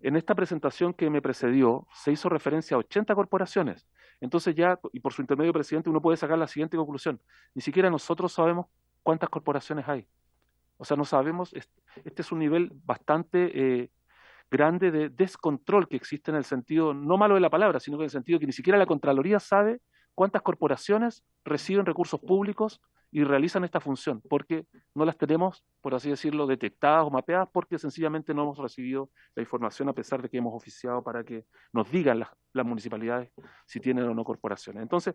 En esta presentación que me precedió, se hizo referencia a 80 corporaciones. Entonces ya, y por su intermedio, presidente, uno puede sacar la siguiente conclusión. Ni siquiera nosotros sabemos cuántas corporaciones hay. O sea, no sabemos, este es un nivel bastante grande de descontrol que existe en el sentido, no malo de la palabra, sino en el sentido que ni siquiera la Contraloría sabe cuántas corporaciones reciben recursos públicos y realizan esta función, porque no las tenemos, por así decirlo, detectadas o mapeadas, porque sencillamente no hemos recibido la información a pesar de que hemos oficiado para que nos digan las municipalidades si tienen o no corporaciones. Entonces,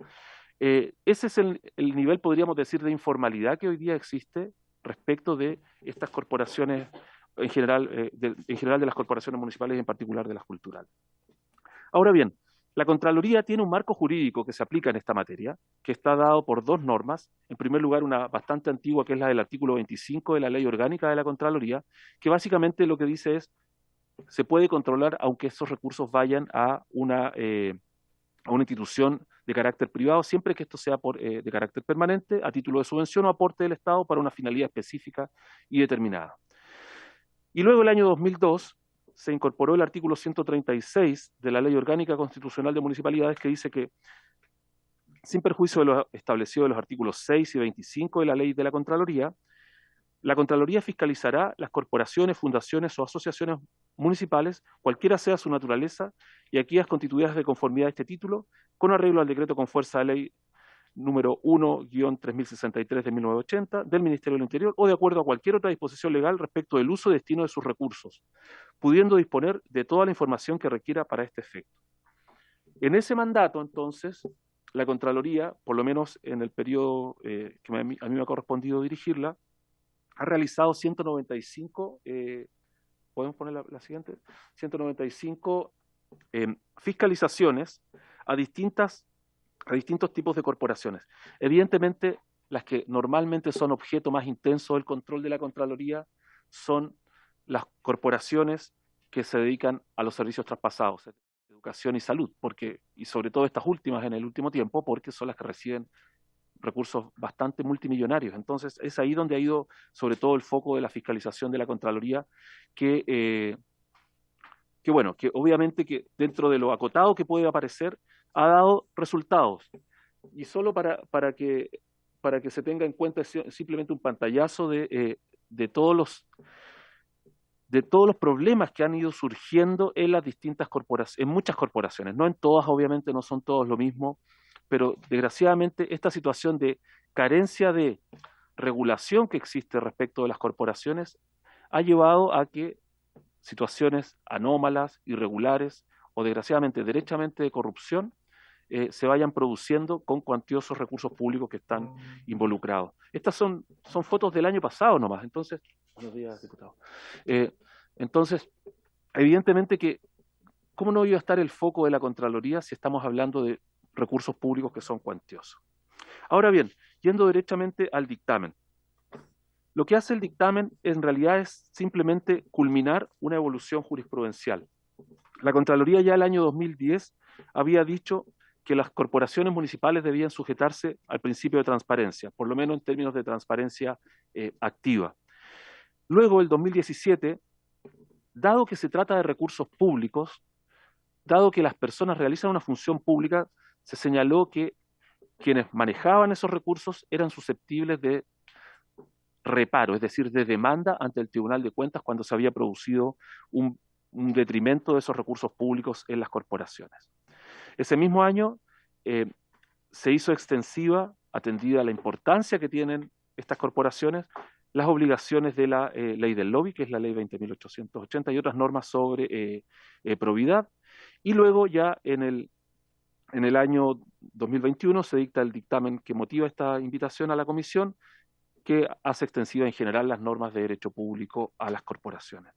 ese es el nivel, podríamos decir, de informalidad que hoy día existe respecto de estas corporaciones, en general de las corporaciones municipales y en particular de las culturales. Ahora bien, la Contraloría tiene un marco jurídico que se aplica en esta materia, que está dado por dos normas. En primer lugar, una bastante antigua, que es la del artículo 25 de la Ley Orgánica de la Contraloría, que básicamente lo que dice es, se puede controlar aunque esos recursos vayan a una institución de carácter privado, siempre que esto sea de carácter permanente, a título de subvención o aporte del Estado para una finalidad específica y determinada. Y luego, el año 2002, se incorporó el artículo 136 de la Ley Orgánica Constitucional de Municipalidades, que dice que, sin perjuicio de lo establecido en los artículos 6 y 25 de la Ley de la Contraloría fiscalizará las corporaciones, fundaciones o asociaciones municipales, cualquiera sea su naturaleza, y aquellas constituidas de conformidad a este título, con arreglo al decreto con fuerza de ley número 1-3063 de 1980 del Ministerio del Interior o de acuerdo a cualquier otra disposición legal respecto del uso y destino de sus recursos, pudiendo disponer de toda la información que requiera para este efecto. En ese mandato, entonces, la Contraloría, por lo menos en el periodo que a mí me ha correspondido dirigirla, ha realizado 195, ¿podemos poner la siguiente? 195 fiscalizaciones a distintos tipos de corporaciones. Evidentemente, las que normalmente son objeto más intenso del control de la Contraloría son las corporaciones que se dedican a los servicios traspasados, educación y salud, y sobre todo estas últimas en el último tiempo, porque son las que reciben recursos bastante multimillonarios. Entonces, es ahí donde ha ido sobre todo el foco de la fiscalización de la Contraloría, que obviamente que dentro de lo acotado que puede aparecer, ha dado resultados. Y solo para que se tenga en cuenta simplemente un pantallazo de todos los problemas que han ido surgiendo en las distintas corporaciones, en muchas corporaciones, no en todas, obviamente no son todos lo mismo, pero desgraciadamente esta situación de carencia de regulación que existe respecto de las corporaciones ha llevado a que situaciones anómalas, irregulares o desgraciadamente derechamente de corrupción se vayan produciendo con cuantiosos recursos públicos que están involucrados. Estas son fotos del año pasado nomás, entonces, buenos días, diputado. Entonces, evidentemente que, ¿cómo no iba a estar el foco de la Contraloría si estamos hablando de recursos públicos que son cuantiosos? Ahora bien, yendo derechamente al dictamen. Lo que hace el dictamen en realidad es simplemente culminar una evolución jurisprudencial. La Contraloría ya el año 2010 había dicho que las corporaciones municipales debían sujetarse al principio de transparencia, por lo menos en términos de transparencia activa. Luego, el 2017, dado que se trata de recursos públicos, dado que las personas realizan una función pública, se señaló que quienes manejaban esos recursos eran susceptibles de reparo, es decir, de demanda ante el Tribunal de Cuentas cuando se había producido un detrimento de esos recursos públicos en las corporaciones. Ese mismo año se hizo extensiva, atendida a la importancia que tienen estas corporaciones, las obligaciones de la ley del lobby, que es la ley 20.880, y otras normas sobre probidad. Y luego ya en el año 2021 se dicta el dictamen que motiva esta invitación a la comisión, que hace extensiva en general las normas de derecho público a las corporaciones.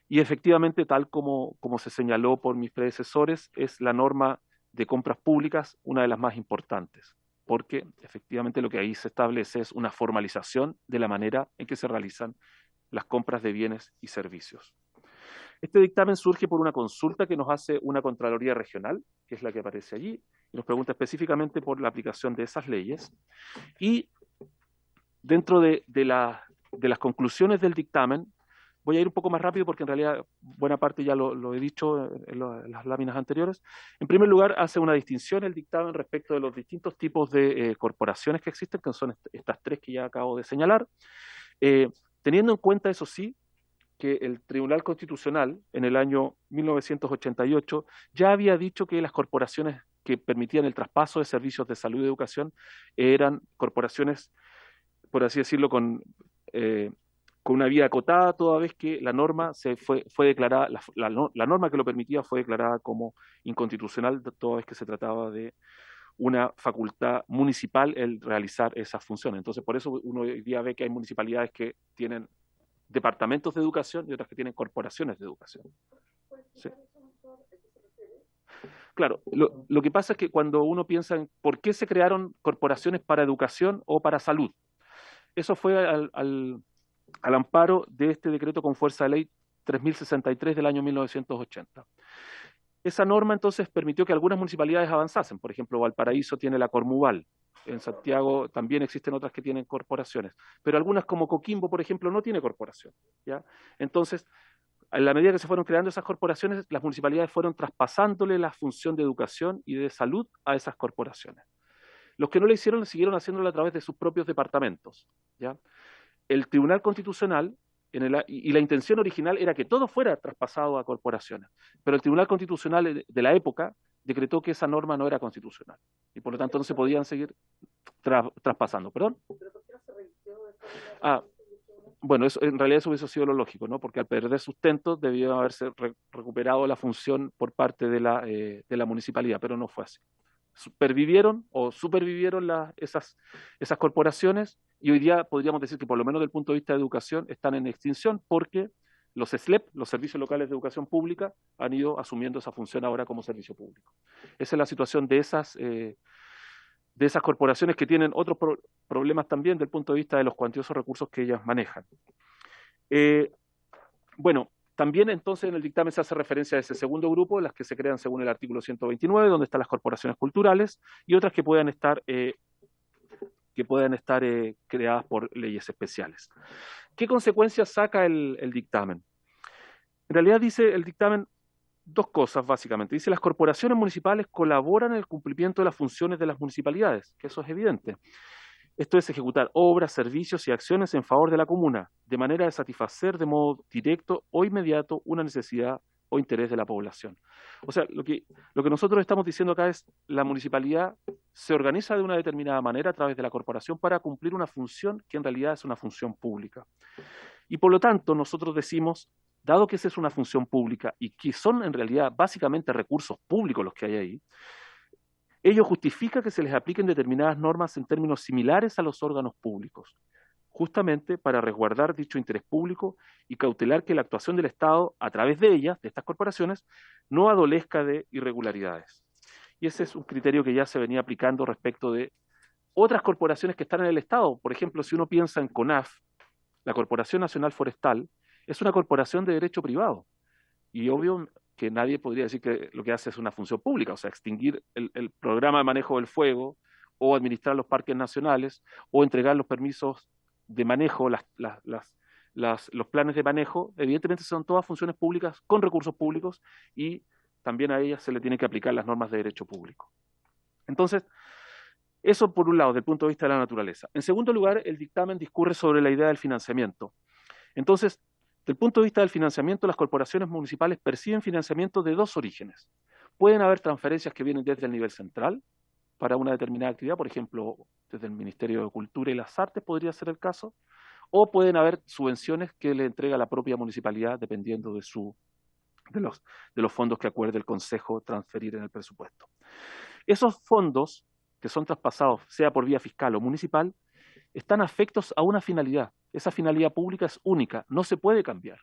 Y efectivamente, tal como se señaló por mis predecesores, es la norma de compras públicas una de las más importantes, porque efectivamente lo que ahí se establece es una formalización de la manera en que se realizan las compras de bienes y servicios. Este dictamen surge por una consulta que nos hace una Contraloría Regional, que es la que aparece allí, y nos pregunta específicamente por la aplicación de esas leyes. Y dentro de las conclusiones del dictamen, voy a ir un poco más rápido porque en realidad buena parte ya lo he dicho en las láminas anteriores. En primer lugar, hace una distinción el dictamen respecto de los distintos tipos de corporaciones que existen, que son estas tres que ya acabo de señalar, teniendo en cuenta, eso sí, que el Tribunal Constitucional en el año 1988 ya había dicho que las corporaciones que permitían el traspaso de servicios de salud y educación eran corporaciones, por así decirlo, con una vía acotada, toda vez que la norma fue declarada, la norma que lo permitía fue declarada como inconstitucional, toda vez que se trataba de una facultad municipal el realizar esas funciones. Entonces, por eso uno hoy día ve que hay municipalidades que tienen departamentos de educación y otras que tienen corporaciones de educación. ¿Sí? Claro, lo que pasa es que cuando uno piensa en por qué se crearon corporaciones para educación o para salud, eso fue al amparo de este decreto con fuerza de ley 3063 del año 1980. Esa norma entonces permitió que algunas municipalidades avanzasen. Por ejemplo, Valparaíso tiene la Cormuval, en Santiago también existen otras que tienen corporaciones, pero algunas como Coquimbo, por ejemplo, no tiene corporación, ¿ya? Entonces, en la medida que se fueron creando esas corporaciones, las municipalidades fueron traspasándole la función de educación y de salud a esas corporaciones. Los que no lo hicieron, siguieron haciéndolo a través de sus propios departamentos, ¿ya? El Tribunal Constitucional, y la intención original era que todo fuera traspasado a corporaciones, pero el Tribunal Constitucional de la época decretó que esa norma no era constitucional, y por lo tanto no se podían seguir traspasando. ¿Perdón? Bueno, en realidad eso hubiese sido lo lógico, ¿no? Porque al perder sustento debió haberse recuperado la función por parte de la municipalidad, pero no fue así. Supervivieron esas corporaciones, y hoy día podríamos decir que por lo menos desde el punto de vista de educación están en extinción porque los SLEP, los Servicios Locales de Educación Pública, han ido asumiendo esa función ahora como servicio público. Esa es la situación de esas corporaciones que tienen otros problemas también desde el punto de vista de los cuantiosos recursos que ellas manejan. Bueno, también entonces en el dictamen se hace referencia a ese segundo grupo, las que se crean según el artículo 129, donde están las corporaciones culturales, y otras que puedan estar creadas por leyes especiales. ¿Qué consecuencias saca el dictamen? En realidad dice el dictamen dos cosas básicamente. Dice, las corporaciones municipales colaboran en el cumplimiento de las funciones de las municipalidades, que eso es evidente. Esto es ejecutar obras, servicios y acciones en favor de la comuna, de manera de satisfacer de modo directo o inmediato una necesidad o interés de la población. O sea, lo que nosotros estamos diciendo acá es, la municipalidad se organiza de una determinada manera a través de la corporación para cumplir una función que en realidad es una función pública. Y por lo tanto, nosotros decimos, dado que esa es una función pública y que son en realidad básicamente recursos públicos los que hay ahí, ello justifica que se les apliquen determinadas normas en términos similares a los órganos públicos, justamente para resguardar dicho interés público y cautelar que la actuación del Estado, a través de ellas, de estas corporaciones, no adolezca de irregularidades. Y ese es un criterio que ya se venía aplicando respecto de otras corporaciones que están en el Estado. Por ejemplo, si uno piensa en CONAF, la Corporación Nacional Forestal, es una corporación de derecho privado. Y obvio que nadie podría decir que lo que hace es una función pública, o sea, extinguir el programa de manejo del fuego, o administrar los parques nacionales, o entregar los permisos de manejo, los planes de manejo. Evidentemente son todas funciones públicas con recursos públicos, y también a ellas se le tienen que aplicar las normas de derecho público. Entonces, Eso por un lado, desde el punto de vista de la naturaleza. En segundo lugar, el dictamen discurre sobre la idea del financiamiento. Entonces, desde el punto de vista del financiamiento, las corporaciones municipales perciben financiamiento de dos orígenes. Pueden haber transferencias que vienen desde el nivel central para una determinada actividad, por ejemplo, desde el Ministerio de Cultura y las Artes podría ser el caso, o pueden haber subvenciones que le entrega la propia municipalidad dependiendo de los fondos que acuerde el Consejo transferir en el presupuesto. Esos fondos que son traspasados, sea por vía fiscal o municipal, están afectos a una finalidad. Esa finalidad pública es única, no se puede cambiar.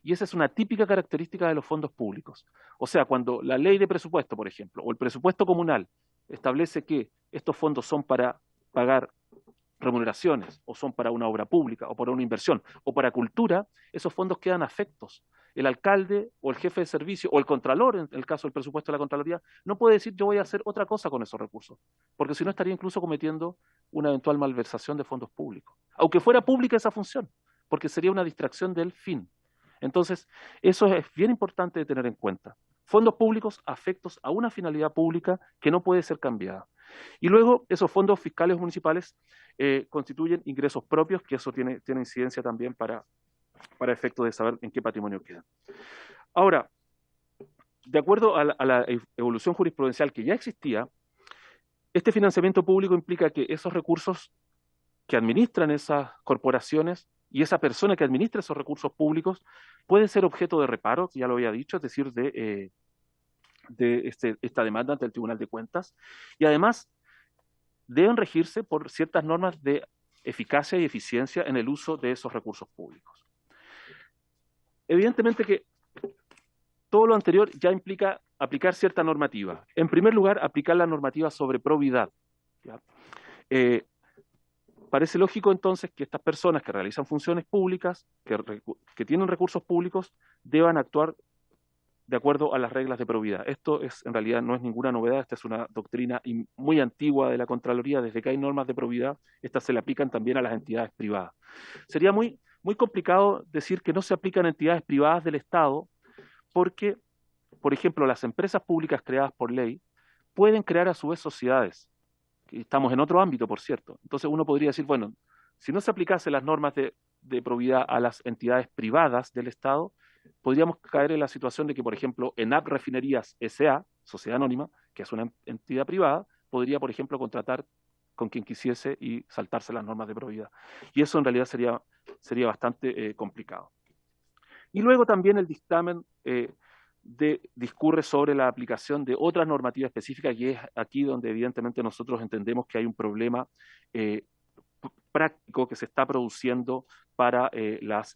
Y esa es una típica característica de los fondos públicos. O sea, cuando la ley de presupuesto, por ejemplo, o el presupuesto comunal establece que estos fondos son para pagar remuneraciones, o son para una obra pública, o para una inversión, o para cultura, esos fondos quedan afectos. El alcalde, o el jefe de servicio, o el contralor, en el caso del presupuesto de la Contraloría, no puede decir yo voy a hacer otra cosa con esos recursos, porque si no estaría incluso cometiendo una eventual malversación de fondos públicos, aunque fuera pública esa función, porque sería una distracción del fin. Entonces, eso es bien importante de tener en cuenta. Fondos públicos afectos a una finalidad pública que no puede ser cambiada. Y luego, esos fondos fiscales municipales constituyen ingresos propios, que eso tiene incidencia también para efectos de saber en qué patrimonio quedan. Ahora, de acuerdo a la evolución jurisprudencial que ya existía, este financiamiento público implica que esos recursos que administran esas corporaciones y esa persona que administra esos recursos públicos puede ser objeto de reparo, ya lo había dicho, es decir, de esta demanda ante el Tribunal de Cuentas, y además deben regirse por ciertas normas de eficacia y eficiencia en el uso de esos recursos públicos. Evidentemente que todo lo anterior ya implica aplicar cierta normativa. En primer lugar, aplicar la normativa sobre probidad. Parece lógico entonces que estas personas que realizan funciones públicas, que tienen recursos públicos, deban actuar de acuerdo a las reglas de probidad. Esto en realidad no es ninguna novedad, esta es una doctrina muy antigua de la Contraloría. Desde que hay normas de probidad, estas se le aplican también a las entidades privadas. Sería muy complicado decir que no se aplican a entidades privadas del Estado, porque, por ejemplo, las empresas públicas creadas por ley pueden crear a su vez sociedades. Estamos en otro ámbito, por cierto. Entonces uno podría decir, bueno, si no se aplicase las normas de probidad a las entidades privadas del Estado, podríamos caer en la situación de que, por ejemplo, ENAP Refinerías S.A., Sociedad Anónima, que es una entidad privada, podría, por ejemplo, contratar con quien quisiese y saltarse las normas de probidad. Y eso en realidad sería bastante complicado. Y luego también el dictamen discurre sobre la aplicación de otras normativas específicas, y es aquí donde evidentemente nosotros entendemos que hay un problema práctico que se está produciendo para las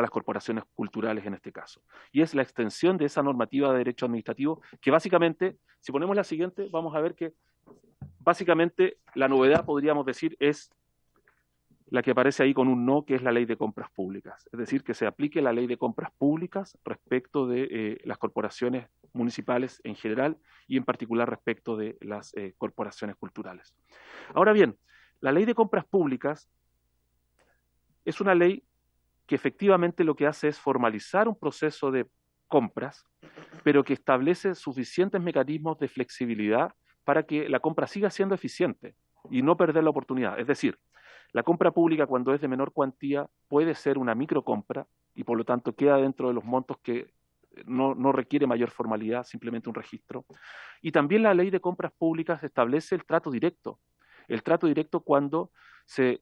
corporaciones culturales en este caso. Y es la extensión de esa normativa de derecho administrativo, que básicamente, si ponemos la siguiente, vamos a ver que básicamente la novedad, podríamos decir, es la que aparece ahí con un no, que es la ley de compras públicas. Es decir, que se aplique la ley de compras públicas respecto de las corporaciones municipales en general y en particular respecto de las corporaciones culturales. Ahora bien, la ley de compras públicas es una ley que efectivamente lo que hace es formalizar un proceso de compras, pero que establece suficientes mecanismos de flexibilidad para que la compra siga siendo eficiente y no perder la oportunidad. Es decir, la compra pública, cuando es de menor cuantía, puede ser una microcompra y por lo tanto queda dentro de los montos que no requiere mayor formalidad, simplemente un registro. Y también la ley de compras públicas establece el trato directo. El trato directo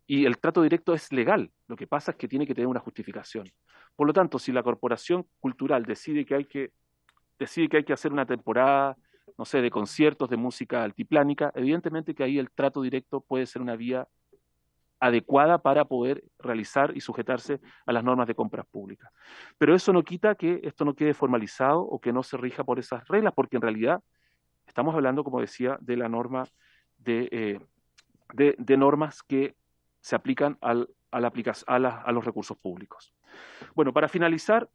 y el trato directo es legal, lo que pasa es que tiene que tener una justificación. Por lo tanto, si la corporación cultural decide que hay que hacer una temporada, no sé, de conciertos de música altiplánica, evidentemente que ahí el trato directo puede ser una vía adecuada para poder realizar y sujetarse a las normas de compras públicas. Pero eso no quita que esto no quede formalizado o que no se rija por esas reglas, porque en realidad estamos hablando, como decía, de la norma de normas que se aplican a los recursos públicos. Bueno, para finalizar,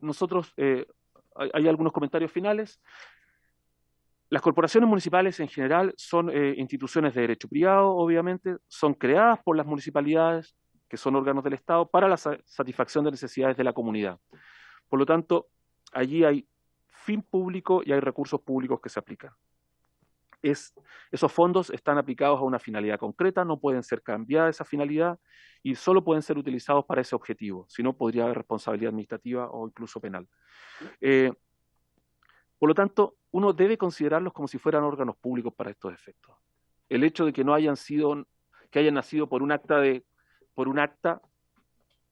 nosotros, hay algunos comentarios finales. Las corporaciones municipales en general son instituciones de derecho privado, obviamente, son creadas por las municipalidades, que son órganos del Estado, para la satisfacción de necesidades de la comunidad. Por lo tanto, allí hay fin público y hay recursos públicos que se aplican. esos fondos están aplicados a una finalidad concreta, no pueden ser cambiada esa finalidad y solo pueden ser utilizados para ese objetivo, si no podría haber responsabilidad administrativa o incluso penal. Por lo tanto, uno debe considerarlos como si fueran órganos públicos para estos efectos. El hecho de que no hayan sido, que hayan nacido por un acta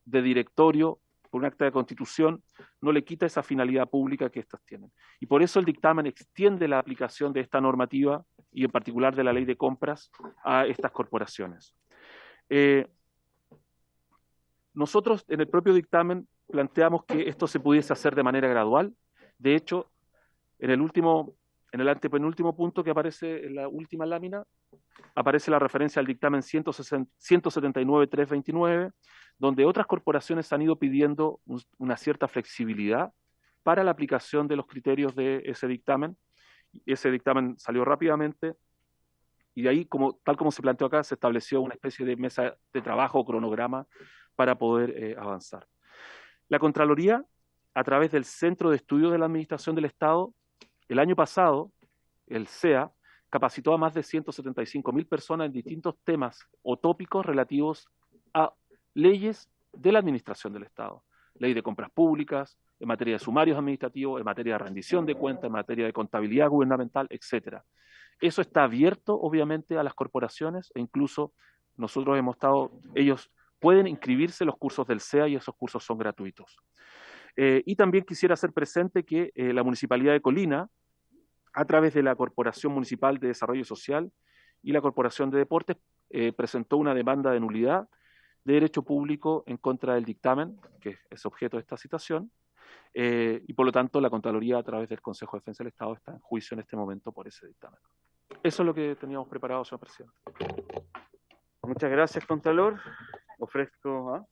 de directorio, por un acta de constitución, no le quita esa finalidad pública que éstas tienen. Y por eso el dictamen extiende la aplicación de esta normativa, y en particular de la ley de compras, a estas corporaciones. Nosotros en el propio dictamen planteamos que esto se pudiese hacer de manera gradual. De hecho, en el antepenúltimo punto que aparece en la última lámina, aparece la referencia al dictamen 179.329, donde otras corporaciones han ido pidiendo una cierta flexibilidad para la aplicación de los criterios de ese dictamen. Ese dictamen salió rápidamente y de ahí, tal como se planteó acá, se estableció una especie de mesa de trabajo o cronograma para poder avanzar. La Contraloría, a través del Centro de Estudios de la Administración del Estado, el año pasado, el CEA, capacitó a más de 175.000 personas en distintos temas o tópicos relativos a leyes de la administración del Estado. Ley de compras públicas, en materia de sumarios administrativos, en materia de rendición de cuentas, en materia de contabilidad gubernamental, etc. Eso está abierto, obviamente, a las corporaciones e incluso nosotros ellos pueden inscribirse en los cursos del CEA y esos cursos son gratuitos. Y también quisiera hacer presente que la Municipalidad de Colina, a través de la Corporación Municipal de Desarrollo Social y la Corporación de Deportes, presentó una demanda de nulidad de derecho público en contra del dictamen, que es objeto de esta citación, y por lo tanto la Contraloría, a través del Consejo de Defensa del Estado, está en juicio en este momento por ese dictamen. Eso es lo que teníamos preparado, señor presidente. Muchas gracias, Contralor. Ofrezco,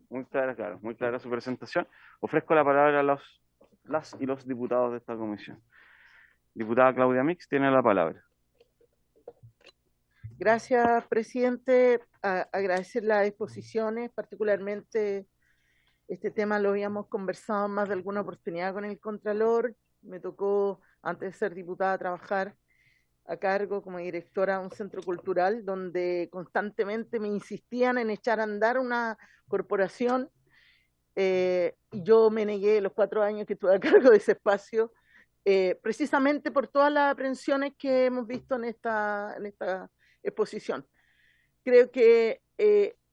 muy clara su presentación. Ofrezco la palabra a las y los diputados de esta comisión. Diputada Claudia Mix tiene la palabra. Gracias, presidente. Agradecer las exposiciones, particularmente este tema lo habíamos conversado en más de alguna oportunidad con el Contralor. Me tocó, antes de ser diputada, trabajar a cargo como directora de un centro cultural donde constantemente me insistían en echar a andar una corporación. Yo me negué los 4 años que estuve a cargo de ese espacio, precisamente por todas las aprensiones que hemos visto en esta exposición. Creo que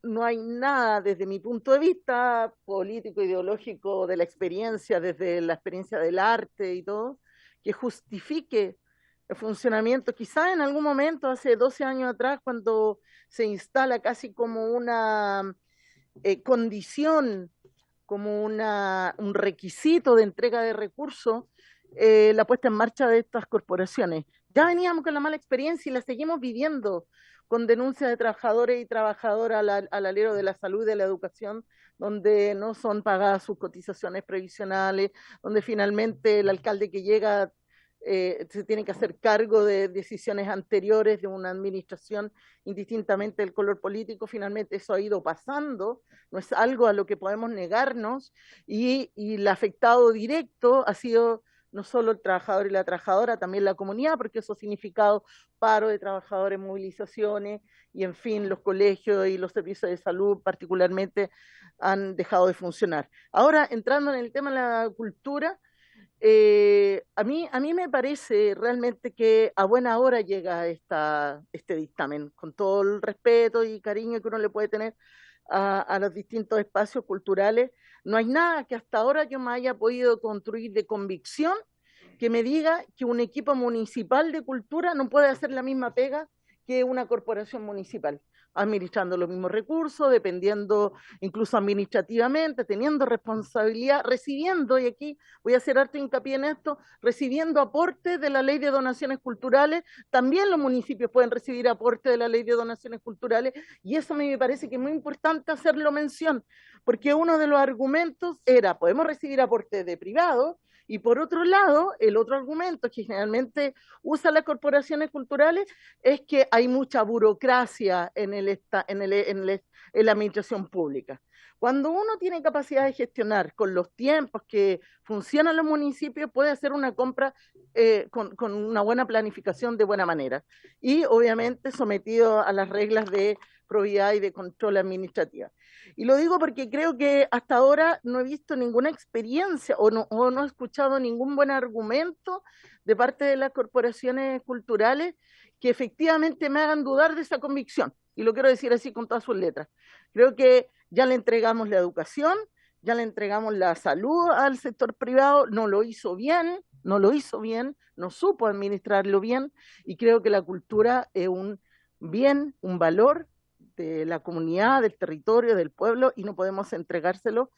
no hay nada desde mi punto de vista político, ideológico, de la experiencia, desde la experiencia del arte y todo, que justifique el funcionamiento. Quizá en algún momento, hace 12 años atrás, cuando se instala casi como una condición, como un requisito de entrega de recursos, la puesta en marcha de estas corporaciones. Ya veníamos con la mala experiencia y la seguimos viviendo con denuncias de trabajadores y trabajadoras al alero de la salud y de la educación, donde no son pagadas sus cotizaciones previsionales, donde finalmente el alcalde que llega se tiene que hacer cargo de decisiones anteriores de una administración, indistintamente del color político. Finalmente eso ha ido pasando, no es algo a lo que podemos negarnos, y el afectado directo ha sido no solo el trabajador y la trabajadora, también la comunidad, porque eso ha significado paro de trabajadores, movilizaciones, y en fin, los colegios y los servicios de salud particularmente han dejado de funcionar. Ahora, entrando en el tema de la cultura, a mí me parece realmente que a buena hora llega este dictamen, con todo el respeto y cariño que uno le puede tener a los distintos espacios culturales. No hay nada que hasta ahora yo me haya podido construir de convicción que me diga que un equipo municipal de cultura no puede hacer la misma pega que una corporación municipal, administrando los mismos recursos, dependiendo incluso administrativamente, teniendo responsabilidad, recibiendo, y aquí voy a hacer harto hincapié en esto, recibiendo aportes de la Ley de Donaciones Culturales. También los municipios pueden recibir aportes de la Ley de Donaciones Culturales, y eso a mí me parece que es muy importante hacerlo mención, porque uno de los argumentos era, podemos recibir aportes de privados, y por otro lado, el otro argumento que generalmente usan las corporaciones culturales es que hay mucha burocracia en la administración pública. Cuando uno tiene capacidad de gestionar con los tiempos que funcionan los municipios, puede hacer una compra con una buena planificación de buena manera. Y obviamente sometido a las reglas de probidad y de control administrativa. Y lo digo porque creo que hasta ahora no he visto ninguna experiencia o no he escuchado ningún buen argumento de parte de las corporaciones culturales que efectivamente me hagan dudar de esa convicción. Y lo quiero decir así con todas sus letras. Creo que ya le entregamos la educación, ya le entregamos la salud al sector privado, no lo hizo bien, no supo administrarlo bien, y creo que la cultura es un bien, un valor de la comunidad, del territorio, del pueblo, y no podemos entregárselo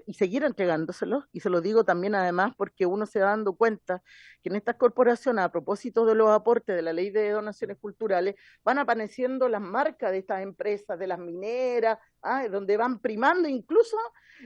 y seguir entregándoselo. Y se lo digo también además porque uno se va dando cuenta que en estas corporaciones, a propósito de los aportes de la Ley de Donaciones Culturales, van apareciendo las marcas de estas empresas, de las mineras, donde van primando incluso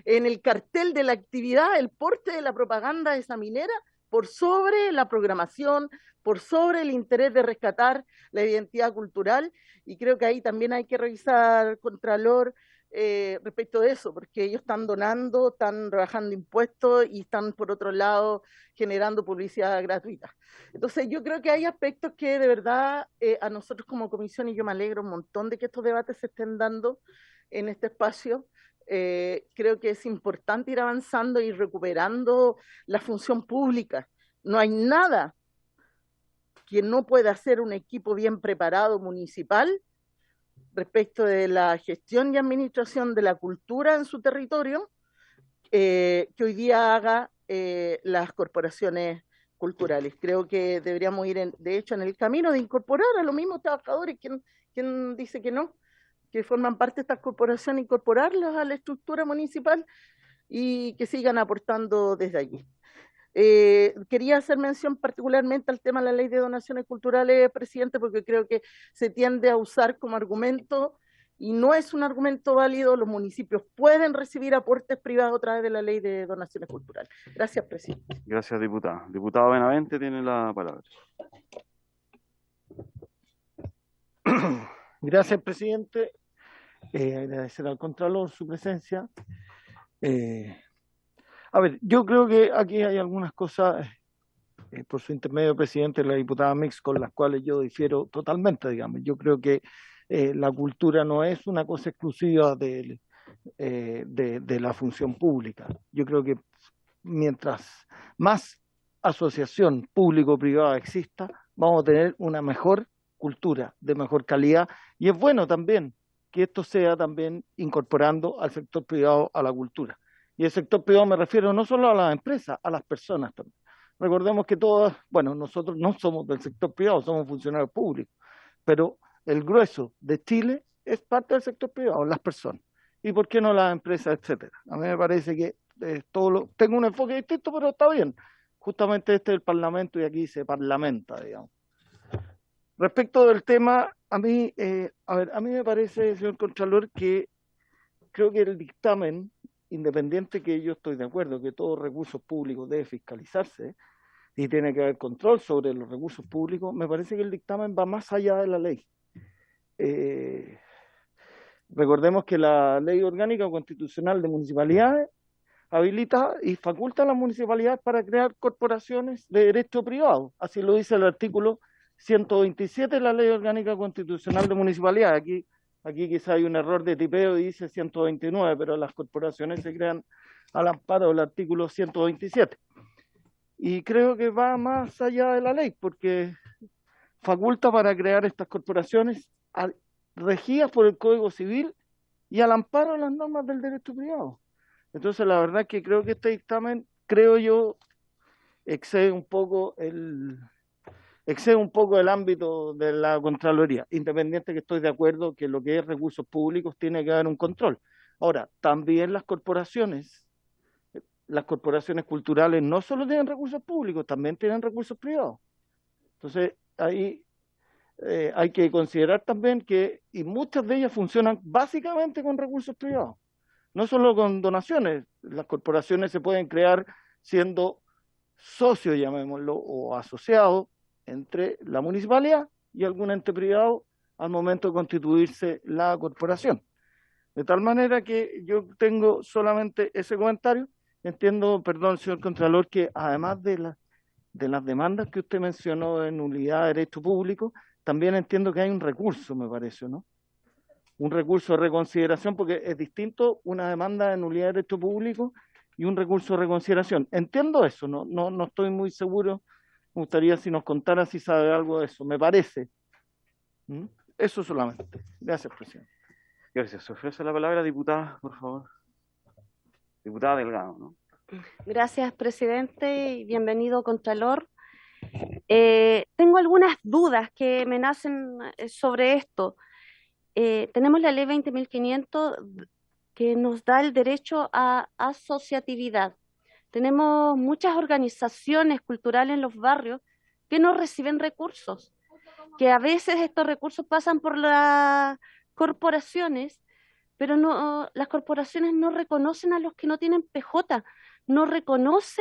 en el cartel de la actividad el porte de la propaganda de esa minera por sobre la programación, por sobre el interés de rescatar la identidad cultural. Y creo que ahí también hay que revisar, Contralor, respecto de eso, porque ellos están donando, están rebajando impuestos y están, por otro lado, generando publicidad gratuita. Entonces, yo creo que hay aspectos que de verdad a nosotros como comisión, y yo me alegro un montón de que estos debates se estén dando en este espacio. Creo que es importante ir avanzando y recuperando la función pública. No hay nada que no pueda hacer un equipo bien preparado municipal respecto de la gestión y administración de la cultura en su territorio, que hoy día haga las corporaciones culturales. Creo que deberíamos ir, de hecho, en el camino de incorporar a los mismos trabajadores. ¿Quién dice que no? Que forman parte de estas corporaciones, incorporarlas a la estructura municipal y que sigan aportando desde allí. Quería hacer mención particularmente al tema de la Ley de Donaciones Culturales, presidente, porque creo que se tiende a usar como argumento y no es un argumento válido. Los municipios pueden recibir aportes privados a través de la Ley de Donaciones Culturales. Gracias, presidente. Gracias, diputada. Diputado Benavente tiene la palabra. Gracias, presidente. Agradecer al Contralor su presencia. A ver, yo creo que aquí hay algunas cosas, por su intermedio, presidente, la diputada Mix, con las cuales yo difiero totalmente, digamos. Yo creo que la cultura no es una cosa exclusiva de la función pública. Yo creo que mientras más asociación público-privada exista, vamos a tener una mejor cultura, de mejor calidad, y es bueno también que esto sea también incorporando al sector privado a la cultura. Y el sector privado me refiero no solo a las empresas, a las personas también. Recordemos que todas, bueno, nosotros no somos del sector privado, somos funcionarios públicos, pero el grueso de Chile es parte del sector privado, las personas. ¿Y por qué no las empresas, etcétera? A mí me parece que tengo un enfoque distinto, pero está bien. Justamente este es el Parlamento y aquí se parlamenta, digamos. Respecto del tema, a mí me parece, señor Contralor, que creo que el dictamen, independiente que yo estoy de acuerdo que todo recurso público debe fiscalizarse y tiene que haber control sobre los recursos públicos, me parece que el dictamen va más allá de la ley. Recordemos que la Ley Orgánica Constitucional de Municipalidades habilita y faculta a las municipalidades para crear corporaciones de derecho privado. Así lo dice el artículo 127 de la Ley Orgánica Constitucional de Municipalidades. Aquí quizá hay un error de tipeo y dice 129, pero las corporaciones se crean al amparo del artículo 127. Y creo que va más allá de la ley, porque faculta para crear estas corporaciones regidas por el Código Civil y al amparo de las normas del derecho privado. Entonces, la verdad es que creo que este dictamen, creo yo, excede un poco el ámbito de la Contraloría, independiente que estoy de acuerdo que lo que es recursos públicos tiene que haber un control. Ahora, también las corporaciones culturales no solo tienen recursos públicos, también tienen recursos privados. Entonces, ahí hay que considerar también que, y muchas de ellas funcionan básicamente con recursos privados, no solo con donaciones. Las corporaciones se pueden crear siendo socios, llamémoslo, o asociados entre la municipalidad y algún ente privado al momento de constituirse la corporación. De tal manera que yo tengo solamente ese comentario. Entiendo, perdón, señor Contralor, que además de las demandas que usted mencionó de nulidad de derecho público, también entiendo que hay un recurso, me parece, ¿no? Un recurso de reconsideración, porque es distinto una demanda de nulidad de derecho público y un recurso de reconsideración. Entiendo eso, no estoy muy seguro. Me gustaría si nos contara si sabe algo de eso, me parece. Eso solamente. Gracias, presidente. Gracias. Se ofrece la palabra, diputada, por favor. Diputada Delgado, ¿no? Gracias, presidente, y bienvenido, Contralor. Tengo algunas dudas que me nacen sobre esto. Tenemos la ley 20.500 que nos da el derecho a asociatividad. Tenemos muchas organizaciones culturales en los barrios que no reciben recursos, que a veces estos recursos pasan por las corporaciones, pero no, las corporaciones no reconocen a los que no tienen PJ, no reconoce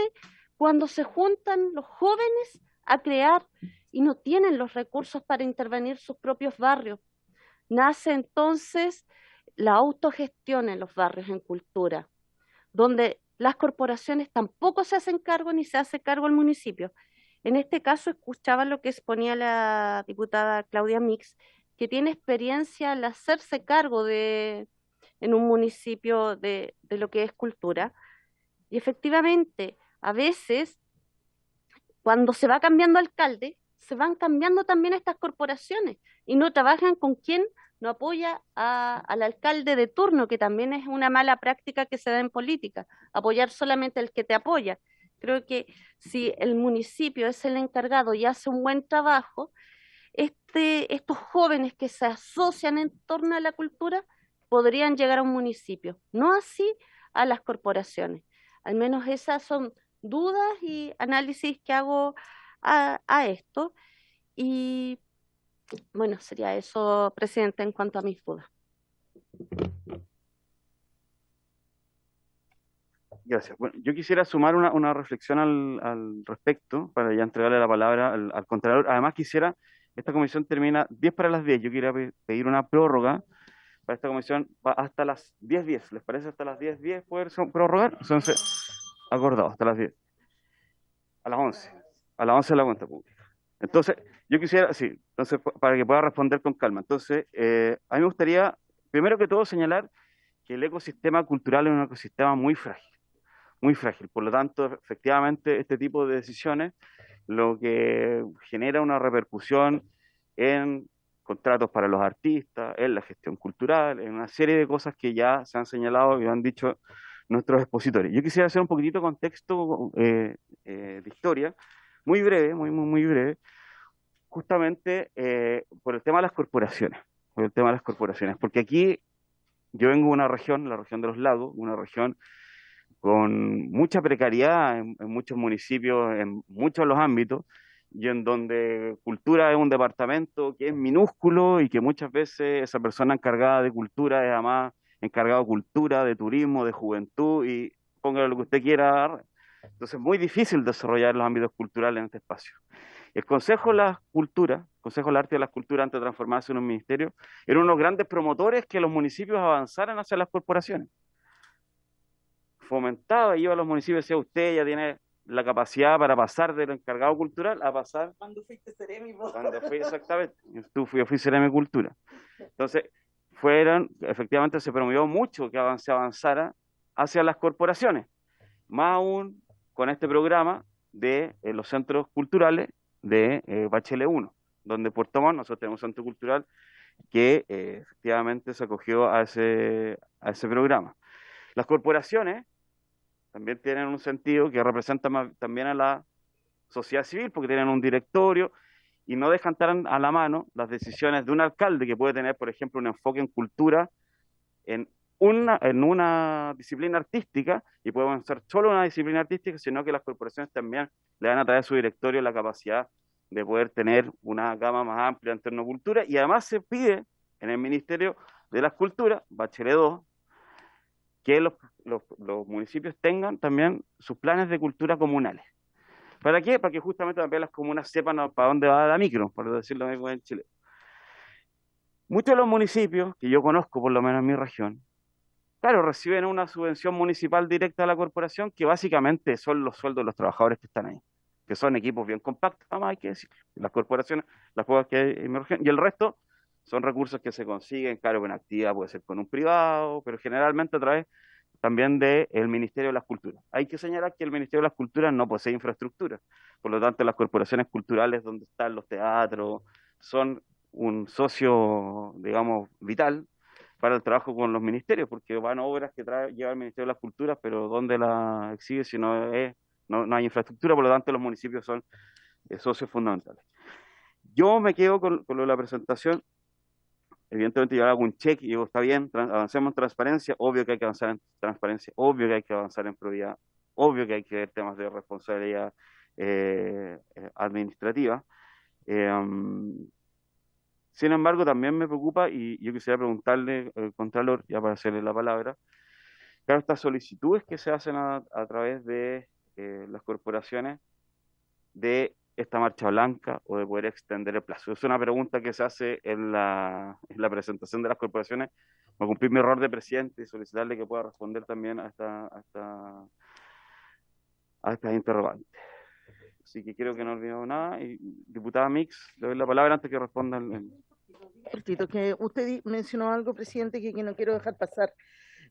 cuando se juntan los jóvenes a crear y no tienen los recursos para intervenir sus propios barrios. Nace entonces la autogestión en los barrios en cultura, donde las corporaciones tampoco se hacen cargo ni se hace cargo el municipio. En este caso escuchaba lo que exponía la diputada Claudia Mix, que tiene experiencia al hacerse cargo en un municipio de lo que es cultura. Y efectivamente, a veces, cuando se va cambiando alcalde, se van cambiando también estas corporaciones y no trabajan con quien no apoya al alcalde de turno, que también es una mala práctica que se da en política, apoyar solamente al que te apoya. Creo que si el municipio es el encargado y hace un buen trabajo, estos jóvenes que se asocian en torno a la cultura podrían llegar a un municipio, no así a las corporaciones. Al menos esas son dudas y análisis que hago a esto. Y bueno, sería eso, presidente, en cuanto a mis dudas. Gracias. Bueno, yo quisiera sumar una reflexión al respecto, para ya entregarle la palabra al Contralor. Además, esta comisión termina 10 para las 10. Yo quería pedir una prórroga para esta comisión hasta las 10:10. ¿Les parece hasta las 10:10 poder prorrogar? Entonces, acordado, hasta las 10. A las 11. A las 11 de la cuenta pública. Entonces, yo quisiera, sí, entonces, para que pueda responder con calma. Entonces, a mí me gustaría, primero que todo, señalar que el ecosistema cultural es un ecosistema muy frágil, muy frágil. Por lo tanto, efectivamente, este tipo de decisiones lo que genera una repercusión en contratos para los artistas, en la gestión cultural, en una serie de cosas que ya se han señalado y han dicho nuestros expositores. Yo quisiera hacer un poquitito contexto de historia, muy breve, muy breve, justamente por el tema de las corporaciones, porque aquí yo vengo de una región, la región de los lagos, una región con mucha precariedad en muchos municipios, en muchos de los ámbitos, y en donde cultura es un departamento que es minúsculo y que muchas veces esa persona encargada de cultura es además encargado de cultura, de turismo, de juventud, y póngale lo que usted quiera. Entonces es muy difícil desarrollar los ámbitos culturales en este espacio. El Consejo de la Cultura, el Consejo de la Arte y de las Culturas, antes de transformarse en un ministerio, era uno de los grandes promotores que los municipios avanzaran hacia las corporaciones. Fomentaba, iba a los municipios y decía, usted ya tiene la capacidad para pasar del encargado cultural a pasar... Cuando fuiste Ceremi, Cuando fui, exactamente. Yo fui Ceremi Cultura. Entonces, efectivamente se promovió mucho que se avanzara hacia las corporaciones. Más aún con este programa de los centros culturales de Bachelet 1, donde Puerto Montt, nosotros tenemos un centro cultural que efectivamente se acogió a ese programa. Las corporaciones también tienen un sentido que representan también a la sociedad civil, porque tienen un directorio y no dejan tan a la mano las decisiones de un alcalde que puede tener, por ejemplo, un enfoque en cultura en una disciplina artística, y podemos ser solo una disciplina artística, sino que las corporaciones también le dan a través de su directorio la capacidad de poder tener una gama más amplia en torno a cultura, y además se pide en el Ministerio de las Culturas, Bachelet 2, que los municipios tengan también sus planes de cultura comunales. ¿Para qué? Para que justamente también las comunas sepan para dónde va la micro, por decirlo en Chile. Muchos de los municipios que yo conozco, por lo menos en mi región, claro, reciben una subvención municipal directa a la corporación, que básicamente son los sueldos de los trabajadores que están ahí, que son equipos bien compactos, nada más hay que decir. Las corporaciones, las pocas que emergen, y el resto son recursos que se consiguen, claro, con actividad, puede ser con un privado, pero generalmente a través también del Ministerio de las Culturas. Hay que señalar que el Ministerio de las Culturas no posee infraestructura, por lo tanto las corporaciones culturales donde están los teatros son un socio, digamos, vital para el trabajo con los ministerios, porque van obras que lleva el Ministerio de las Culturas, pero ¿dónde la exhibe si no no hay infraestructura? Por lo tanto los municipios son socios fundamentales. Yo me quedo con lo de la presentación. Evidentemente yo hago un check y digo, está bien, avancemos en transparencia, obvio que hay que avanzar en transparencia, obvio que hay que avanzar en probidad, obvio que hay que ver temas de responsabilidad administrativa. Sin embargo, también me preocupa, y yo quisiera preguntarle al Contralor, ya para hacerle la palabra, claro, estas solicitudes que se hacen a través de las corporaciones de esta marcha blanca o de poder extender el plazo. Es una pregunta que se hace en la presentación de las corporaciones. Voy a cumplir mi error de presidente y solicitarle que pueda responder también a estas interrogantes. Así que creo que no he olvidado nada. Y, diputada Mix, le doy la palabra antes que responda Cortito, que usted mencionó algo, presidente, que no quiero dejar pasar.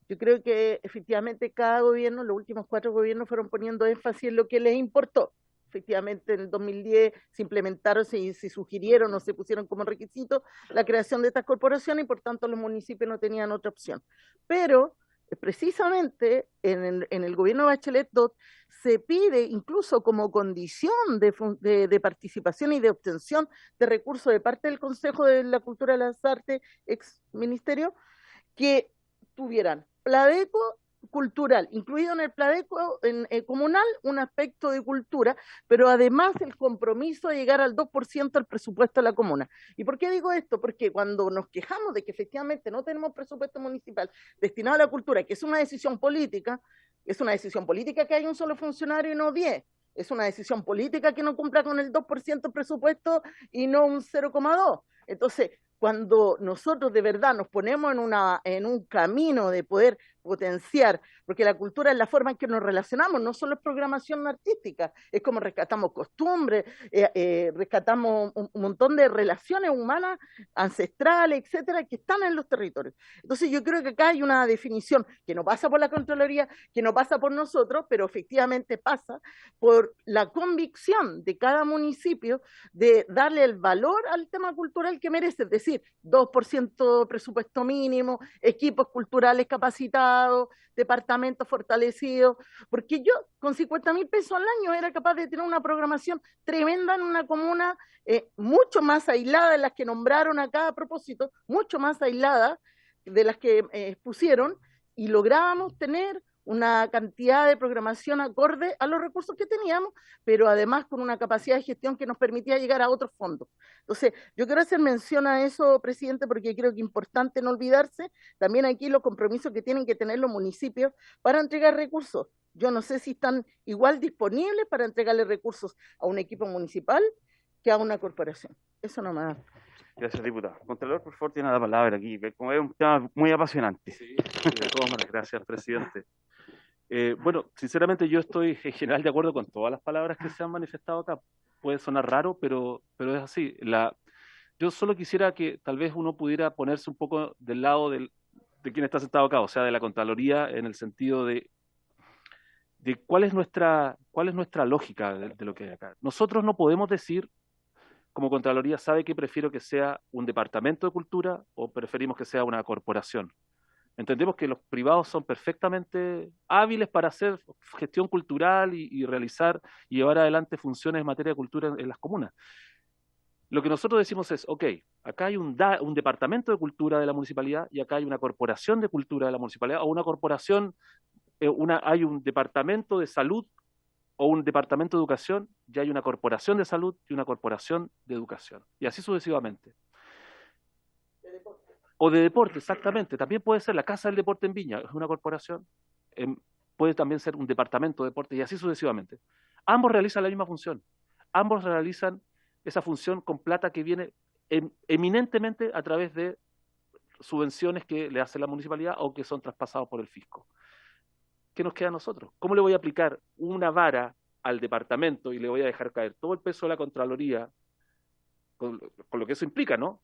Yo creo que efectivamente cada gobierno, los últimos 4 gobiernos fueron poniendo énfasis en lo que les importó. Efectivamente, en el 2010 se implementaron, se sugirieron o se pusieron como requisito la creación de estas corporaciones y por tanto los municipios no tenían otra opción. Pero precisamente en el gobierno de Bachelet II se pide incluso como condición de participación y de obtención de recursos de parte del Consejo de la Cultura y las Artes, ex ministerio, que tuvieran Pladeco cultural, incluido en el Pladeco comunal, un aspecto de cultura, pero además el compromiso de llegar al 2% del presupuesto de la comuna. ¿Y por qué digo esto? Porque cuando nos quejamos de que efectivamente no tenemos presupuesto municipal destinado a la cultura, que es una decisión política que hay un solo funcionario y no 10, es una decisión política que no cumpla con el 2% del presupuesto y no un 0,2. Entonces, cuando nosotros de verdad nos ponemos en un camino de poder potenciar, porque la cultura es la forma en que nos relacionamos, no solo es programación artística, es como rescatamos costumbres, rescatamos un montón de relaciones humanas, ancestrales, etcétera, que están en los territorios. Entonces yo creo que acá hay una definición que no pasa por la Contraloría, que no pasa por nosotros, pero efectivamente pasa por la convicción de cada municipio de darle el valor al tema cultural que merece, es decir, 2% presupuesto mínimo, equipos culturales capacitados, departamentos fortalecidos, porque yo con 50.000 pesos al año era capaz de tener una programación tremenda en una comuna mucho más aislada de las que nombraron acá a propósito, mucho más aislada de las que pusieron, y lográbamos tener una cantidad de programación acorde a los recursos que teníamos, pero además con una capacidad de gestión que nos permitía llegar a otros fondos. Entonces, yo quiero hacer mención a eso, presidente, porque creo que es importante no olvidarse también aquí los compromisos que tienen que tener los municipios para entregar recursos. Yo no sé si están igual disponibles para entregarle recursos a un equipo municipal que a una corporación. Eso nomás. Gracias, diputada. Contralor, por favor, tiene la palabra aquí, como es un tema muy apasionante. Sí, de todas maneras, gracias, presidente. Bueno, sinceramente yo estoy en general de acuerdo con todas las palabras que se han manifestado acá. Puede sonar raro, pero es así. Yo solo quisiera que tal vez uno pudiera ponerse un poco del lado de quien está sentado acá, o sea, de la Contraloría, en el sentido de cuál es nuestra lógica de lo que hay acá. Nosotros no podemos decir, como Contraloría, ¿sabe que prefiero que sea un departamento de cultura o preferimos que sea una corporación? Entendemos que los privados son perfectamente hábiles para hacer gestión cultural y realizar y llevar adelante funciones en materia de cultura en las comunas. Lo que nosotros decimos es, ok, acá hay un departamento de cultura de la municipalidad y acá hay una corporación de cultura de la municipalidad, o una corporación, hay un departamento de salud o un departamento de educación, y hay una corporación de salud y una corporación de educación, y así sucesivamente. O de deporte, exactamente. También puede ser la Casa del Deporte en Viña, es una corporación. Puede también ser un departamento de deporte y así sucesivamente. Ambos realizan la misma función. Ambos realizan esa función con plata que viene eminentemente a través de subvenciones que le hace la municipalidad o que son traspasados por el fisco. ¿Qué nos queda a nosotros? ¿Cómo le voy a aplicar una vara al departamento y le voy a dejar caer todo el peso de la Contraloría, con lo que eso implica, ¿no?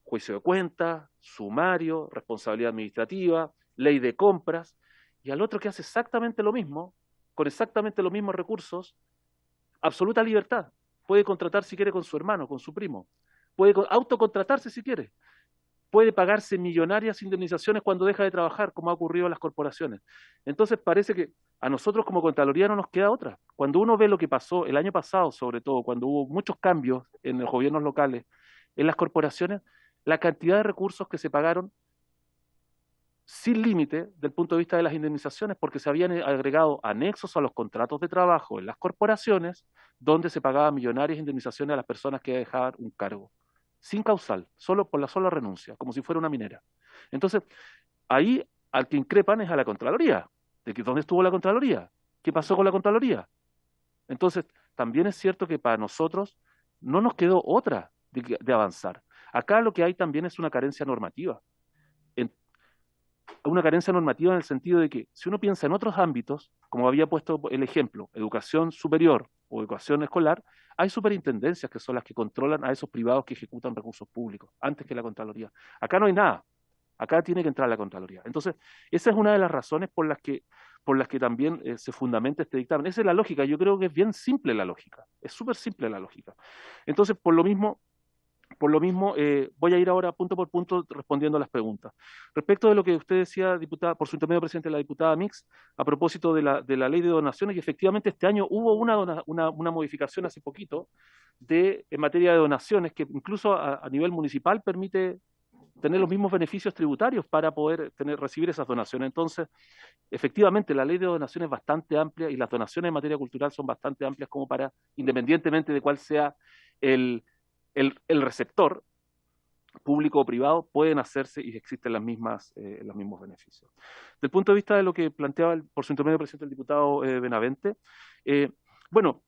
Juicio de cuentas, sumario, responsabilidad administrativa, ley de compras, y al otro que hace exactamente lo mismo, con exactamente los mismos recursos, absoluta libertad. Puede contratar si quiere con su hermano, con su primo, puede autocontratarse si quiere, puede pagarse millonarias indemnizaciones cuando deja de trabajar, como ha ocurrido en las corporaciones. Entonces parece que a nosotros como Contraloría no nos queda otra. Cuando uno ve lo que pasó el año pasado, sobre todo, cuando hubo muchos cambios en los gobiernos locales, en las corporaciones, la cantidad de recursos que se pagaron sin límite del punto de vista de las indemnizaciones, porque se habían agregado anexos a los contratos de trabajo en las corporaciones, donde se pagaban millonarias indemnizaciones a las personas que dejaban un cargo, sin causal, solo por la sola renuncia, como si fuera una minera. Entonces, ahí al que increpan es a la Contraloría. ¿De que dónde estuvo la Contraloría? ¿Qué pasó con la Contraloría? Entonces, también es cierto que para nosotros no nos quedó otra de avanzar. Acá lo que hay también es una carencia normativa. Una carencia normativa en el sentido de que si uno piensa en otros ámbitos, como había puesto el ejemplo, educación superior o educación escolar, hay superintendencias que son las que controlan a esos privados que ejecutan recursos públicos, antes que la Contraloría. Acá no hay nada. Acá tiene que entrar la Contraloría. Entonces, esa es una de las razones por las que también se fundamenta este dictamen. Esa es la lógica. Yo creo que es bien simple la lógica. Es súper simple la lógica. Entonces, por lo mismo, voy a ir ahora punto por punto respondiendo a las preguntas. Respecto de lo que usted decía, diputada, por su intermedio, presidente, la diputada Mix, a propósito de la ley de donaciones, y efectivamente este año hubo una modificación hace poquito en materia de donaciones, que incluso a nivel municipal permite tener los mismos beneficios tributarios para poder recibir esas donaciones. Entonces, efectivamente, la ley de donaciones es bastante amplia y las donaciones en materia cultural son bastante amplias como para, independientemente de cuál sea el receptor, público o privado, pueden hacerse y existen los mismos beneficios. Del punto de vista de lo que planteaba por su intermedio presidente el diputado Benavente, bueno,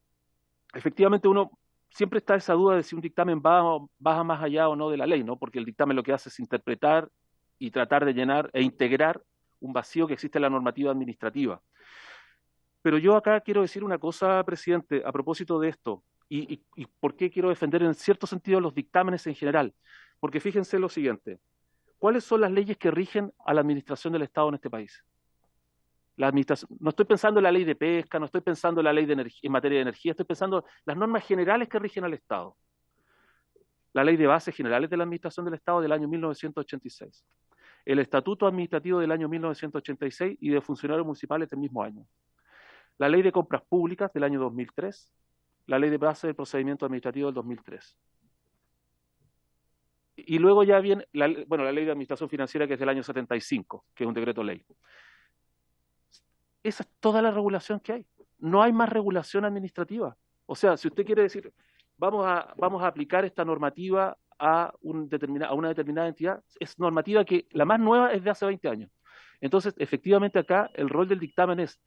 efectivamente uno siempre está esa duda de si un dictamen baja más allá o no de la ley, ¿no? Porque el dictamen lo que hace es interpretar y tratar de llenar e integrar un vacío que existe en la normativa administrativa. Pero yo acá quiero decir una cosa, presidente, a propósito de esto, y por qué quiero defender en cierto sentido los dictámenes en general. Porque fíjense lo siguiente, ¿cuáles son las leyes que rigen a la administración del Estado en este país? No estoy pensando en la ley de pesca, no estoy pensando en la ley en materia de energía, estoy pensando en las normas generales que rigen al Estado. La ley de bases generales de la administración del Estado del año 1986. El Estatuto Administrativo del año 1986 y de funcionarios municipales del mismo año. La ley de compras públicas del año 2003. La ley de base del procedimiento administrativo del 2003. Y luego ya viene la ley de administración financiera, que es del año 75, que es un decreto ley. Esa es toda la regulación que hay. No hay más regulación administrativa. O sea, si usted quiere decir, vamos a aplicar esta normativa a una determinada entidad, es normativa que la más nueva es de hace 20 años. Entonces, efectivamente acá el rol del dictamen es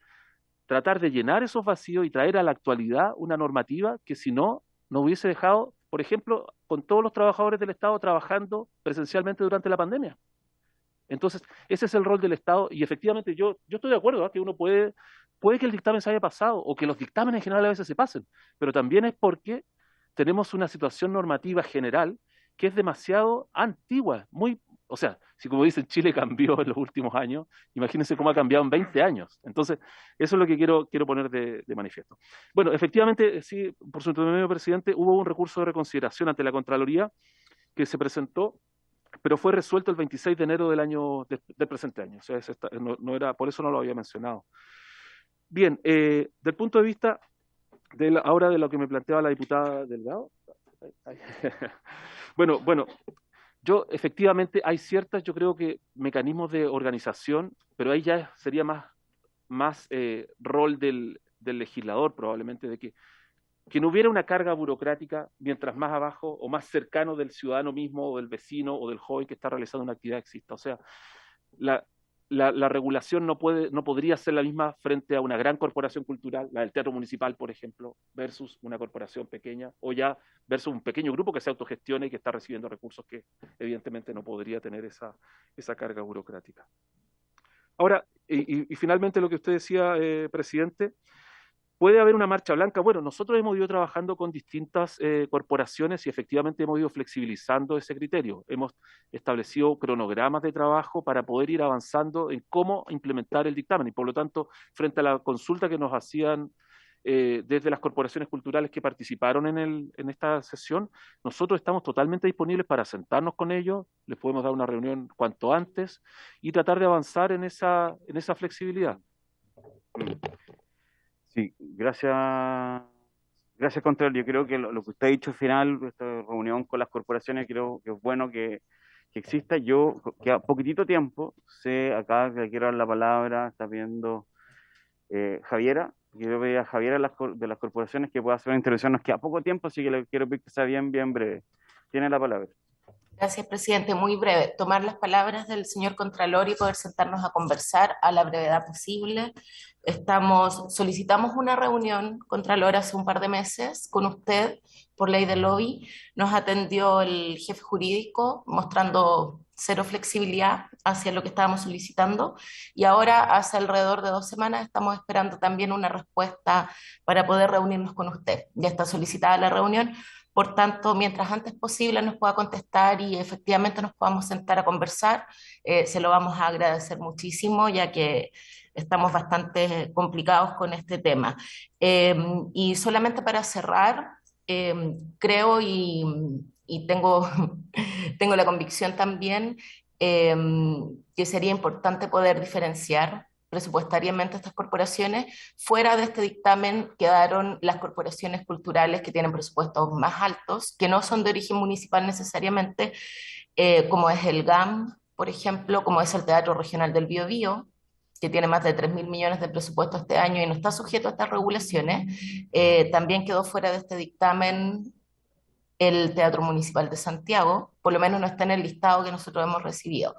tratar de llenar esos vacíos y traer a la actualidad una normativa que si no, nos hubiese dejado, por ejemplo, con todos los trabajadores del Estado trabajando presencialmente durante la pandemia. Entonces, ese es el rol del Estado y efectivamente yo estoy de acuerdo, ¿eh? Que uno puede que el dictamen se haya pasado o que los dictámenes en general a veces se pasen, pero también es porque tenemos una situación normativa general que es demasiado antigua, o sea, si como dicen Chile cambió en los últimos años, imagínense cómo ha cambiado en 20 años. Entonces, eso es lo que quiero poner de manifiesto. Bueno, efectivamente, sí, por su intermedio, presidente, hubo un recurso de reconsideración ante la Contraloría que se presentó, pero fue resuelto el 26 de enero del presente año. O sea, no era, por eso no lo había mencionado. Bien, del punto de vista ahora de lo que me planteaba la diputada Delgado. Bueno, yo efectivamente hay ciertas, yo creo que mecanismos de organización, pero ahí ya sería más rol del legislador probablemente, de que no hubiera una carga burocrática mientras más abajo o más cercano del ciudadano mismo o del vecino o del joven que está realizando una actividad exista. O sea, la regulación no podría ser la misma frente a una gran corporación cultural, la del Teatro Municipal, por ejemplo, versus una corporación pequeña, o ya versus un pequeño grupo que se autogestione y que está recibiendo recursos que evidentemente no podría tener esa carga burocrática. Ahora, y finalmente lo que usted decía, presidente, ¿puede haber una marcha blanca? Bueno, nosotros hemos ido trabajando con distintas corporaciones y efectivamente hemos ido flexibilizando ese criterio. Hemos establecido cronogramas de trabajo para poder ir avanzando en cómo implementar el dictamen y por lo tanto, frente a la consulta que nos hacían desde las corporaciones culturales que participaron en esta sesión, nosotros estamos totalmente disponibles para sentarnos con ellos, les podemos dar una reunión cuanto antes y tratar de avanzar en esa flexibilidad. Sí, gracias, Contralor. Yo creo que lo que usted ha dicho al final, esta reunión con las corporaciones, creo que es bueno que exista. Yo, que a poquitito tiempo, sé acá que le quiero dar la palabra, está viendo Javiera. Quiero pedir a Javiera de las corporaciones que pueda hacer una intervención. Nos queda poco tiempo, así que le quiero pedir que sea bien breve. Tiene la palabra. Gracias, presidente. Muy breve. Tomar las palabras del señor Contralor y poder sentarnos a conversar a la brevedad posible. Solicitamos una reunión, Contralor, hace un par de meses con usted por ley del lobby. Nos atendió el jefe jurídico mostrando cero flexibilidad hacia lo que estábamos solicitando y ahora hace alrededor de 2 semanas estamos esperando también una respuesta para poder reunirnos con usted. Ya está solicitada la reunión. Por tanto, mientras antes posible nos pueda contestar y efectivamente nos podamos sentar a conversar, se lo vamos a agradecer muchísimo, ya que estamos bastante complicados con este tema. Y solamente para cerrar, creo y tengo, tengo la convicción también que sería importante poder diferenciar presupuestariamente estas corporaciones. Fuera de este dictamen quedaron las corporaciones culturales que tienen presupuestos más altos, que no son de origen municipal necesariamente, como es el GAM, por ejemplo, como es el Teatro Regional del Biobío, que tiene más de 3.000 millones de presupuesto este año y no está sujeto a estas regulaciones. También quedó fuera de este dictamen el Teatro Municipal de Santiago, por lo menos no está en el listado que nosotros hemos recibido.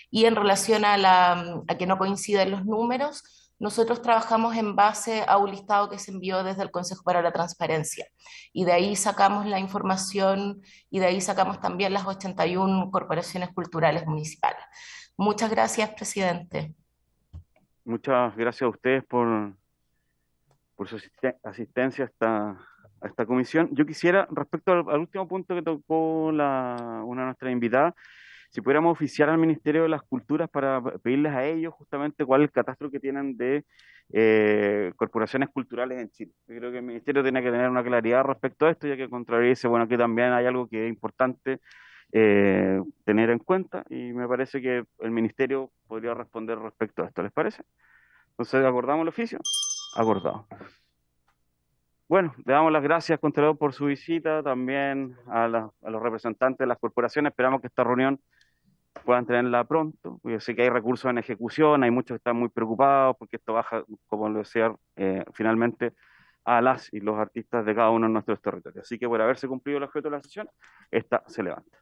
Y en relación a que no coinciden los números, nosotros trabajamos en base a un listado que se envió desde el Consejo para la Transparencia. Y de ahí sacamos la información y de ahí sacamos también las 81 corporaciones culturales municipales. Muchas gracias, presidente. Muchas gracias a ustedes por su asistencia a esta comisión. Yo quisiera, respecto al último punto que tocó una de nuestras invitadas, si pudiéramos oficiar al Ministerio de las Culturas para pedirles a ellos justamente cuál es el catastro que tienen de corporaciones culturales en Chile. Yo creo que el Ministerio tiene que tener una claridad respecto a esto, ya que Contraloría dice, bueno, aquí también hay algo que es importante tener en cuenta, y me parece que el Ministerio podría responder respecto a esto. ¿Les parece? Entonces, ¿acordamos el oficio? Acordado. Bueno, le damos las gracias, Contralor, por su visita, también a los representantes de las corporaciones. Esperamos que esta reunión puedan tenerla pronto. Yo sé que hay recursos en ejecución, hay muchos que están muy preocupados porque esto baja, como lo decía, finalmente a las y los artistas de cada uno de nuestros territorios. Así que por haberse cumplido el objeto de la sesión, esta se levanta.